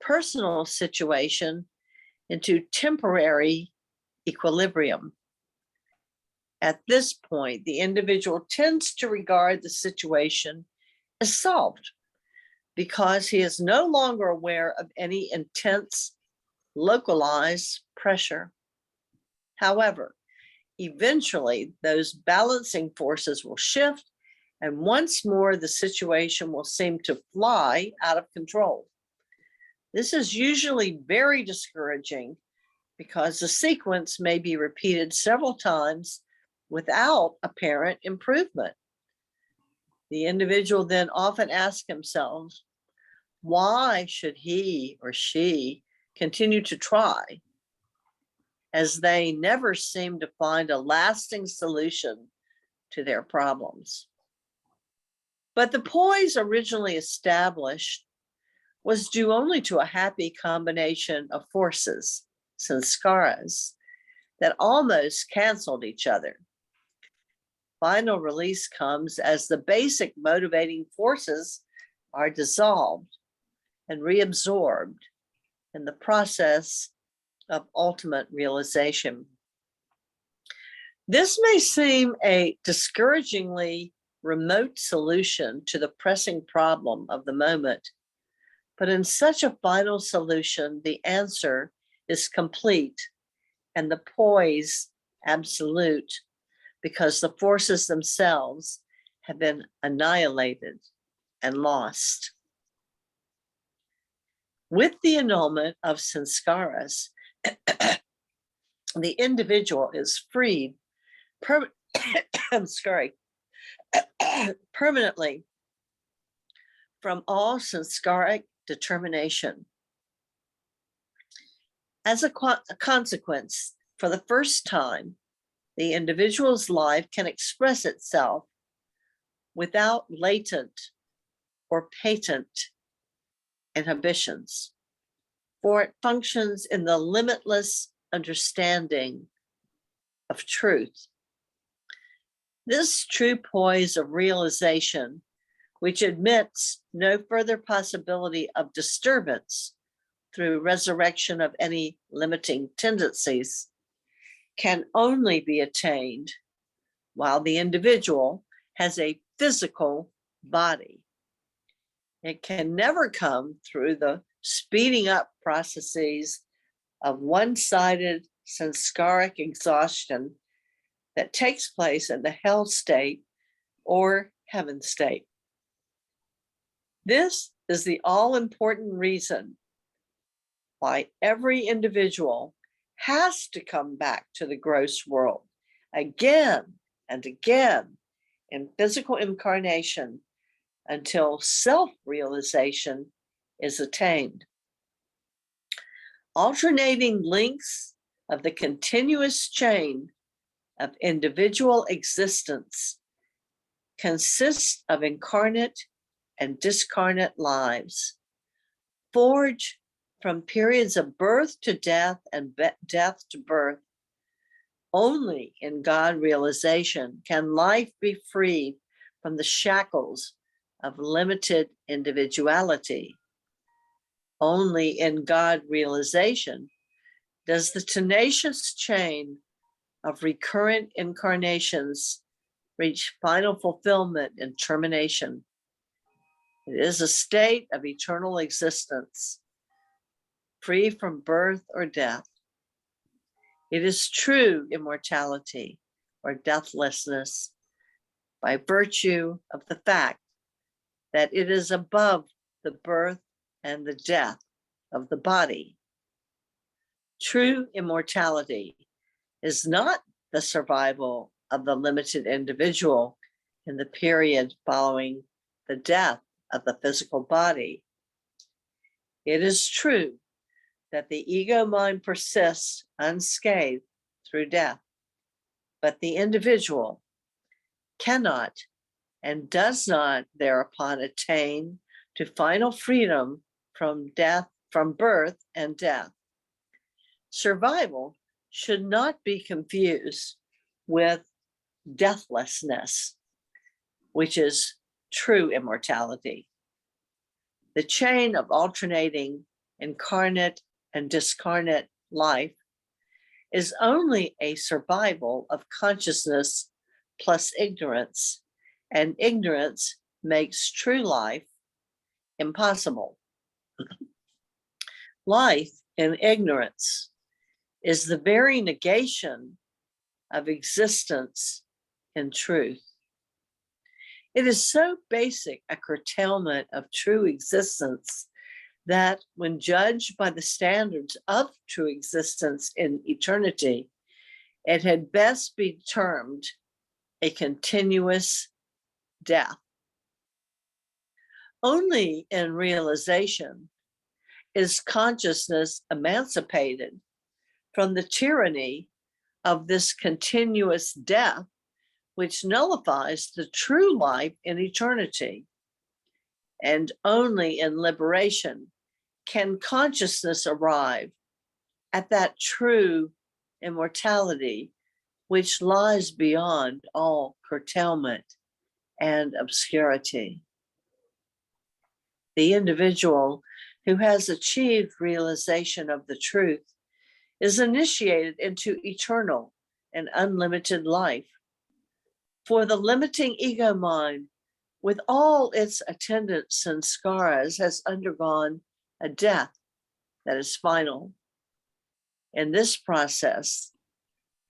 personal situation into temporary equilibrium. At this point, the individual tends to regard the situation as solved because he is no longer aware of any intense, localized pressure. However, eventually those balancing forces will shift, and once more the situation will seem to fly out of control. This is usually very discouraging because the sequence may be repeated several times without apparent improvement. The individual then often asks himself, why should he or she continue to try, as they never seem to find a lasting solution to their problems. But the poise originally established was due only to a happy combination of forces, sanskaras, that almost canceled each other. Final release comes as the basic motivating forces are dissolved and reabsorbed in the process of ultimate realization. This may seem a discouragingly remote solution to the pressing problem of the moment, but in such a final solution, the answer is complete and the poise absolute, because the forces themselves have been annihilated and lost. With the annulment of sanskaras, the individual is freed permanently from all sanskaric determination. As a consequence, for the first time, the individual's life can express itself without latent or patent inhibitions, for it functions in the limitless understanding of truth. This true poise of realization, which admits no further possibility of disturbance through resurrection of any limiting tendencies, can only be attained while the individual has a physical body. It can never come through the speeding up processes of one-sided sanskaric exhaustion that takes place in the hell state or heaven state. This is the all-important reason why every individual has to come back to the gross world again and again in physical incarnation until self-realization is attained. Alternating links of the continuous chain of individual existence consist of incarnate and discarnate lives, forged from periods of birth to death and death to birth. Only in God realization can life be freed from the shackles of limited individuality. Only in God realization does the tenacious chain of recurrent incarnations reach final fulfillment and termination. It is a state of eternal existence, free from birth or death. It is true immortality or deathlessness by virtue of the fact that it is above the birth and the death of the body. True immortality is not the survival of the limited individual in the period following the death of the physical body. It is true that the ego mind persists unscathed through death, but the individual cannot and does not thereupon attain to final freedom from death, from birth and death. Survival should not be confused with deathlessness, which is true immortality. The chain of alternating incarnate and discarnate life is only a survival of consciousness plus ignorance, and ignorance makes true life impossible. Life in ignorance is the very negation of existence in truth. It is so basic a curtailment of true existence that when judged by the standards of true existence in eternity, it had best be termed a continuous death. Only in realization is consciousness emancipated from the tyranny of this continuous death, which nullifies the true life in eternity. And only in liberation can consciousness arrive at that true immortality which lies beyond all curtailment and obscurity. The individual who has achieved realization of the truth is initiated into eternal and unlimited life. For the limiting ego mind, with all its attendant sanskaras, has undergone a death that is final. In this process,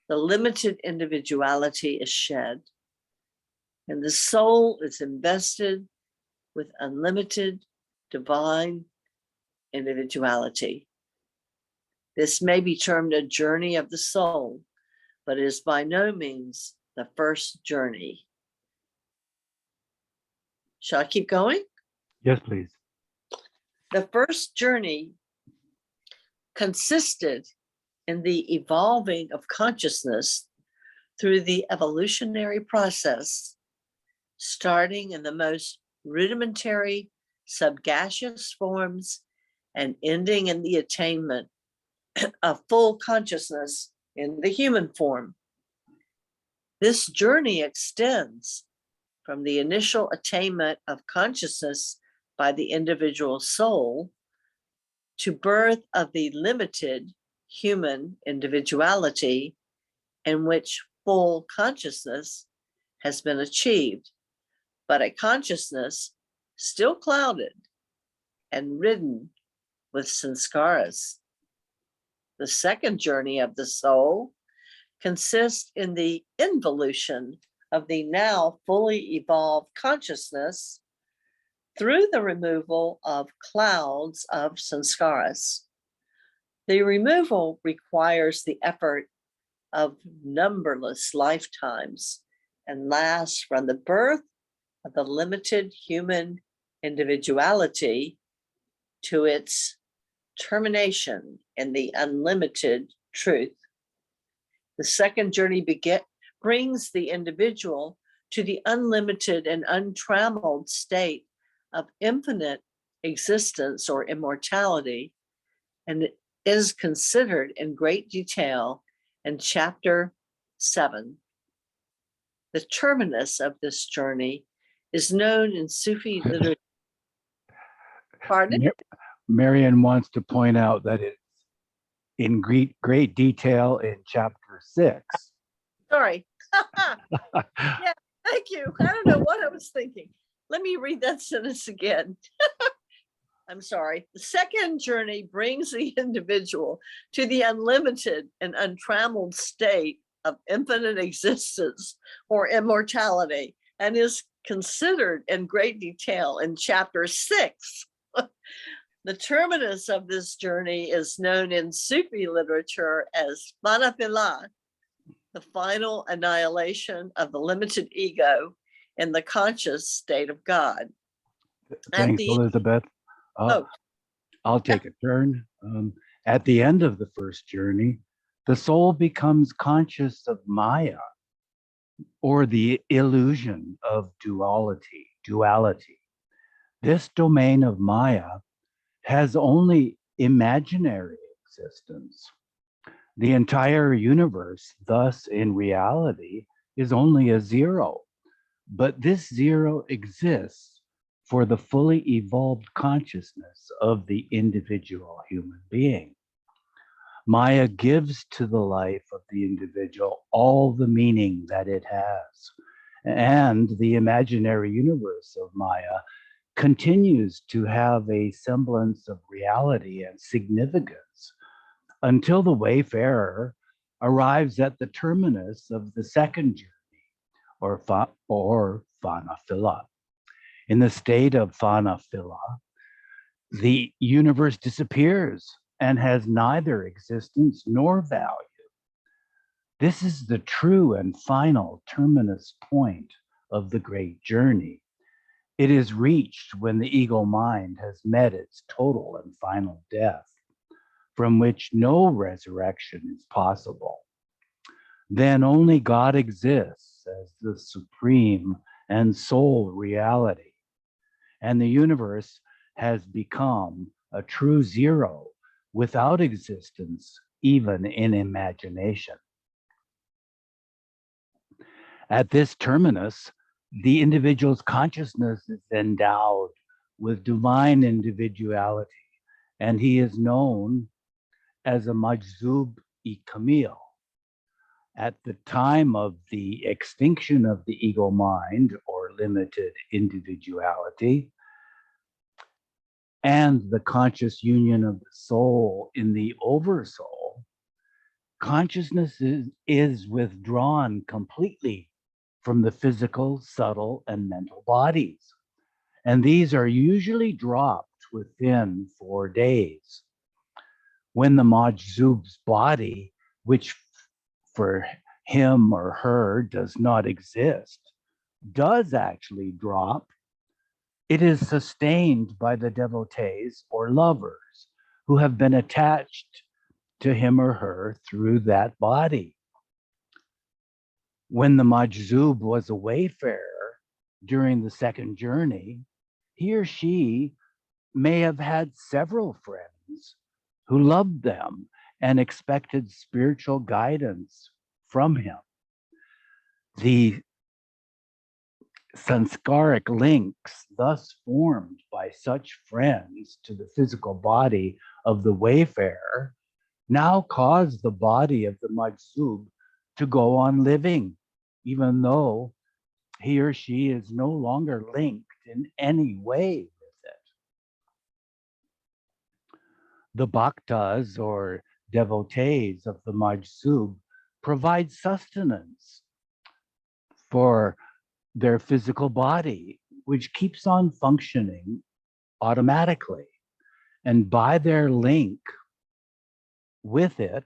the limited individuality is shed, and the soul is invested with unlimited divine individuality. This may be termed a journey of the soul, but it is by no means the first journey. Shall I keep going?
Yes, please.
The first journey consisted in the evolving of consciousness through the evolutionary process, starting in the most rudimentary subgaseous forms, and ending in the attainment of full consciousness in the human form. This journey extends from the initial attainment of consciousness by the individual soul to birth of the limited human individuality in which full consciousness has been achieved, but a consciousness still clouded and ridden with sanskaras. The second journey of the soul consists in the involution of the now fully evolved consciousness through the removal of clouds of sanskaras. The removal requires the effort of numberless lifetimes and lasts from the birth of the limited human individuality to its termination in the unlimited truth. The second journey brings the individual to the unlimited and untrammeled state of infinite existence or immortality, and it is considered in great detail in chapter 7. The terminus of this journey is known in Sufi literature. Pardon?
Marian wants to point out that it's in great detail in chapter 6.
Sorry. Yeah, thank you. I don't know what I was thinking. Let me read that sentence again. I'm sorry. The second journey brings the individual to the unlimited and untrammeled state of infinite existence or immortality and is considered in great detail in chapter 6. The terminus of this journey is known in Sufi literature as Fanafillah, the final annihilation of the limited ego in the conscious state of God.
Thanks, Elizabeth. I'll take a turn. At the end of the first journey, the soul becomes conscious of Maya, or the illusion of duality. This domain of Maya has only imaginary existence. The entire universe, thus in reality, is only a zero. But this zero exists for the fully evolved consciousness of the individual human being. Maya gives to the life of the individual all the meaning that it has. And the imaginary universe of Maya continues to have a semblance of reality and significance until the wayfarer arrives at the terminus of the second journey, or Fanafillah. In the state of Fanafillah, the universe disappears and has neither existence nor value. This is the true and final terminus point of the great journey. It is reached when the ego mind has met its total and final death, from which no resurrection is possible. Then only God exists as the supreme and sole reality, and the universe has become a true zero without existence, even in imagination. At this terminus, the individual's consciousness is endowed with divine individuality, and he is known as a Majzub-e-Kamil. At the time of the extinction of the ego mind, or limited individuality, and the conscious union of the soul in the oversoul, consciousness is withdrawn completely from the physical, subtle, and mental bodies. And these are usually dropped within 4 days. When the Majzub's body, which for him or her does not exist, does actually drop, it is sustained by the devotees or lovers who have been attached to him or her through that body. When the Majzub was a wayfarer during the second journey, he or she may have had several friends who loved them and expected spiritual guidance from him. The sanskaric links thus formed by such friends to the physical body of the wayfarer now cause the body of the majzub to go on living, even though he or she is no longer linked in any way with it. The bhaktas or devotees of the majzub provide sustenance for their physical body, which keeps on functioning automatically. And by their link with it,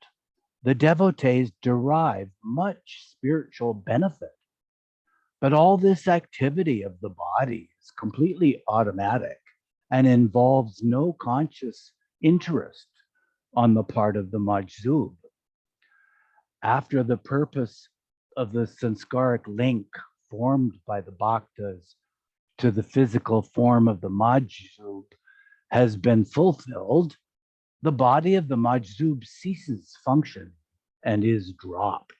the devotees derive much spiritual benefit. But all this activity of the body is completely automatic and involves no conscious interest on the part of the majzub. After the purpose of the sanskaric link formed by the bhaktas to the physical form of the majzub has been fulfilled, the body of the majzub ceases function and is dropped.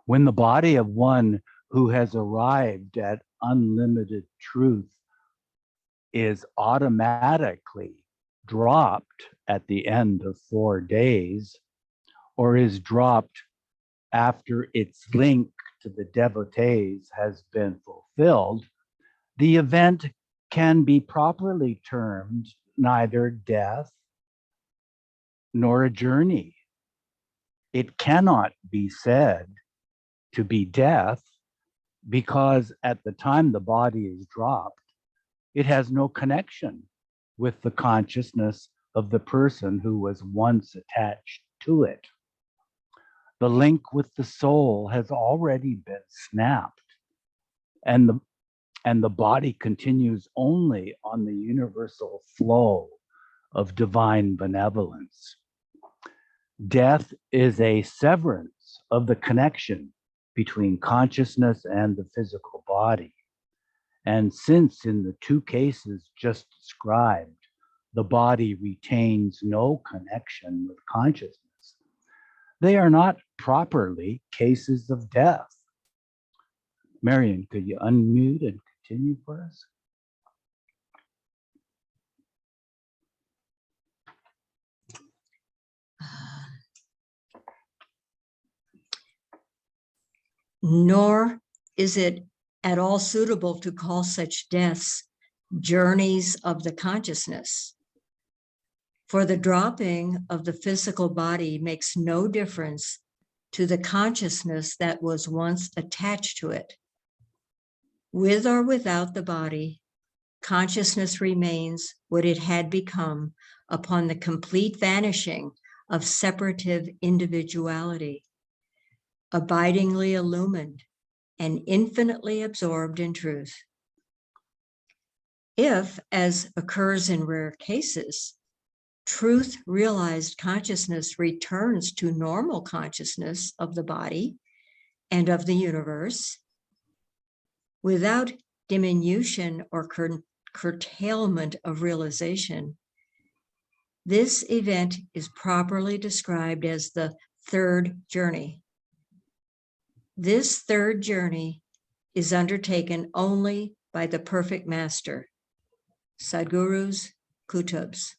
When the body of one who has arrived at unlimited truth is automatically dropped at the end of 4 days, or is dropped after its link to the devotees has been fulfilled, the event can be properly termed neither death nor a journey. It cannot be said to be death because at the time the body is dropped, it has no connection with the consciousness of the person who was once attached to it. The link with the soul has already been snapped, and the body continues only on the universal flow of divine benevolence. Death is a severance of the connection between consciousness and the physical body. And since in the 2 cases just described, the body retains no connection with consciousness, they are not properly cases of death. Marion, could you unmute and continue for us?
Nor is it at all suitable to call such deaths journeys of the consciousness. For the dropping of the physical body makes no difference to the consciousness that was once attached to it. With or without the body, consciousness remains what it had become upon the complete vanishing of separative individuality, abidingly illumined and infinitely absorbed in truth. If, as occurs in rare cases, truth realized consciousness returns to normal consciousness of the body and of the universe, without diminution or curtailment of realization, this event is properly described as the 3rd journey. This 3rd journey is undertaken only by the perfect master, Sadhgurus, Kutubs,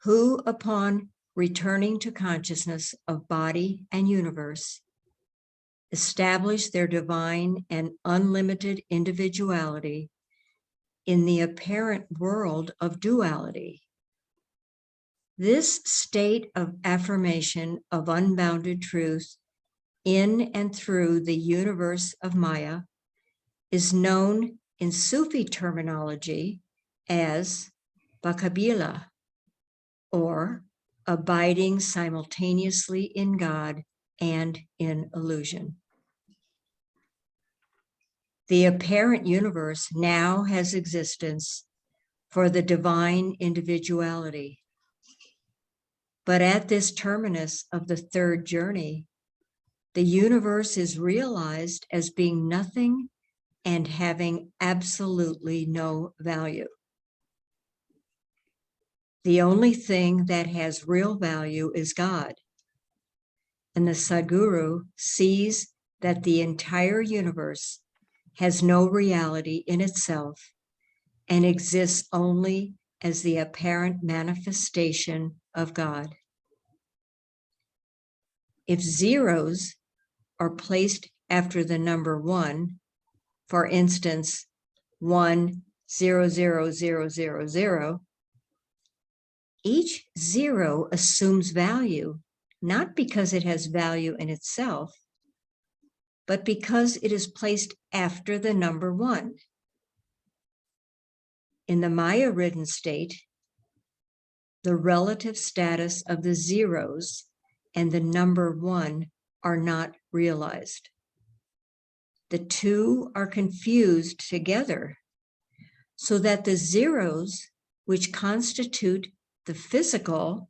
who upon returning to consciousness of body and universe, establish their divine and unlimited individuality in the apparent world of duality. This state of affirmation of unbounded truth in and through the universe of Maya is known in Sufi terminology as Bakabila, or abiding simultaneously in God and in illusion. The apparent universe now has existence for the divine individuality. But at this terminus of the 3rd journey, the universe is realized as being nothing and having absolutely no value. The only thing that has real value is God. And the Sadguru sees that the entire universe has no reality in itself and exists only as the apparent manifestation of God. If zeros are placed after the number 1, for instance, 1, 0, 0, 0, 0, 0, each zero assumes value, not because it has value in itself, but because it is placed after the number 1. In the Maya-ridden state, the relative status of the zeros and the number 1 are not realized. The two are confused together so that the zeros, which constitute the physical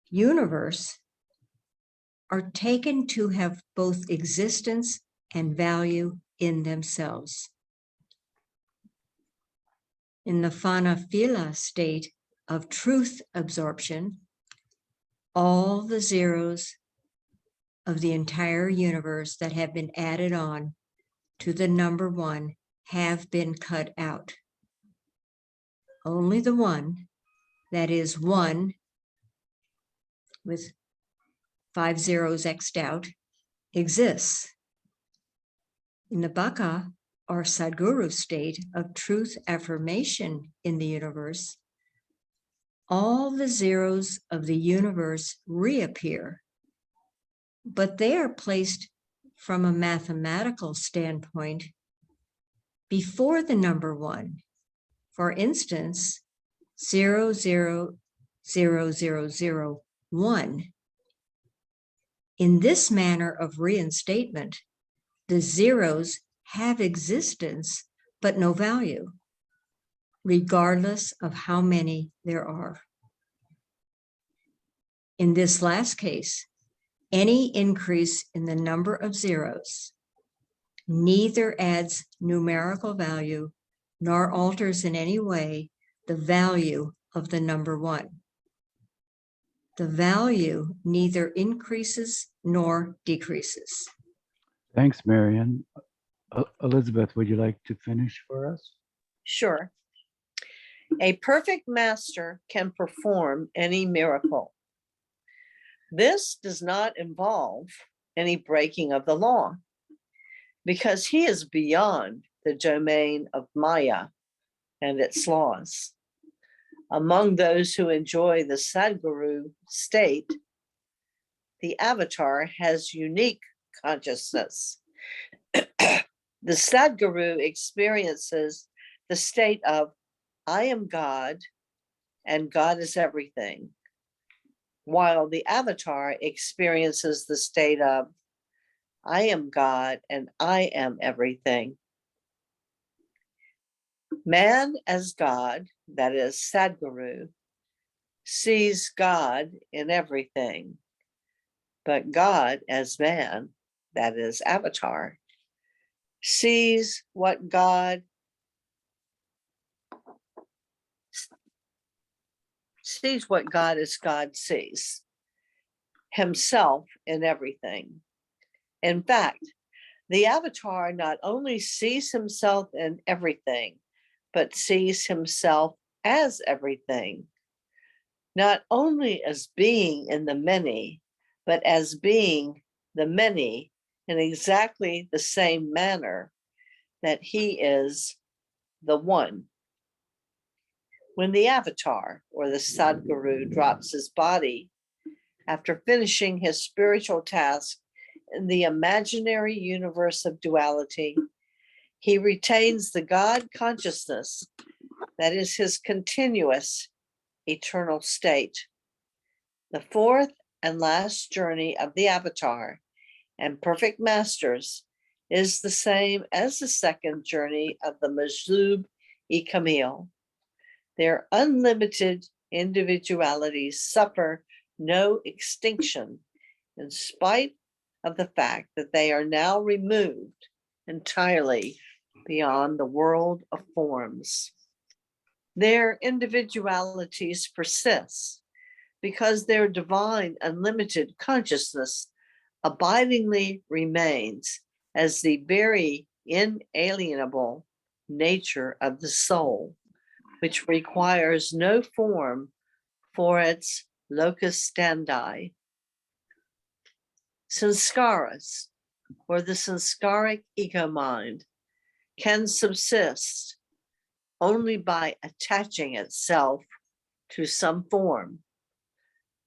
universe, are taken to have both existence and value in themselves. In the Phanafila state of truth absorption, all the zeros of the entire universe that have been added on to the number 1 have been cut out. Only the one, that is 1 with 5 zeros xed out, exists. In the Baka, or Sadguru state of truth affirmation in the universe, all the zeros of the universe reappear, but they are placed from a mathematical standpoint before the number 1. For instance, 0, 0, 0, 0, 0, 1. In this manner of reinstatement, the zeros have existence, but no value, regardless of how many there are. In this last case, any increase in the number of zeros neither adds numerical value nor alters in any way the value of the number 1. The value neither increases nor decreases.
Thanks, Marion. Elizabeth, would you like to finish for us?
Sure. A perfect master can perform any miracle. This does not involve any breaking of the law, because he is beyond the domain of Maya and its laws. Among those who enjoy the Sadguru state, the avatar has unique consciousness. The Sadguru experiences the state of I am God and God is everything, while the avatar experiences the state of I am God and I am everything. Man as God, that is Sadguru, sees God in everything, but God as man, that is avatar, sees what God as God sees, himself in everything. In fact, the avatar not only sees himself in everything, but sees himself as everything, not only as being in the many, but as being the many in exactly the same manner that he is the one. When the avatar or the Sadguru drops his body after finishing his spiritual task in the imaginary universe of duality, he retains the God consciousness that is his continuous eternal state. The fourth and last journey of the avatar and perfect masters is the same as the second journey of the Majzub-e-Kamil. Their unlimited individualities suffer no extinction in spite of the fact that they are now removed entirely beyond the world of forms. Their individualities persist because their divine unlimited consciousness abidingly remains as the very inalienable nature of the soul, which requires no form for its locus standi. Sanskaras, or the sanskaric ego mind, can subsist only by attaching itself to some form,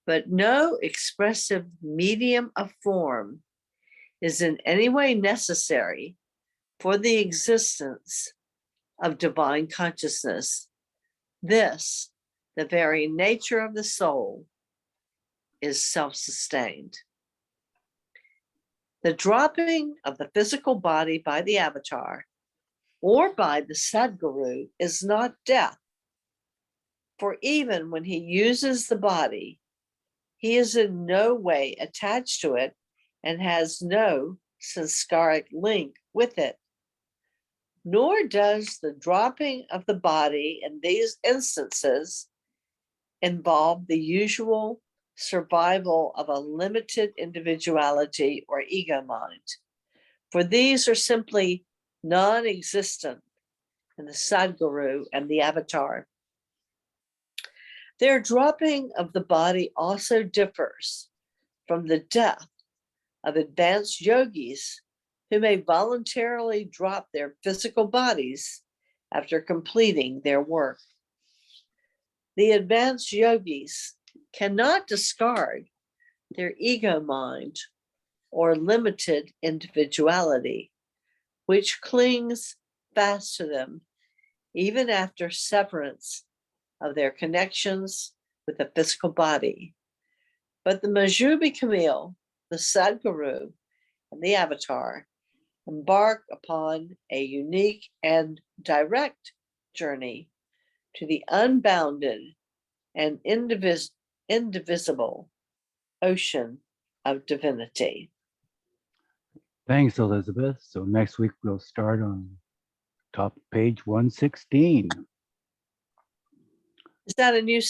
but no expressive medium of form is in any way necessary for the existence of divine consciousness. This, the very nature of the soul, is self-sustained. The dropping of the physical body by the avatar or by the Sadguru is not death, for even when he uses the body, he is in no way attached to it and has no sanskaric link with it. Nor does the dropping of the body in these instances involve the usual survival of a limited individuality or ego mind, for these are simply non-existent in the Sadguru and the avatar. Their dropping of the body also differs from the death of advanced yogis who may voluntarily drop their physical bodies after completing their work. The advanced yogis cannot discard their ego mind or limited individuality, which clings fast to them even after severance of their connections with the physical body. But the Majubi Camille, the Sadguru, and the Avatar embark upon a unique and direct journey to the unbounded and indivisible ocean of divinity.
Thanks, Elizabeth. So next week we'll start on top page 116.
Is that a new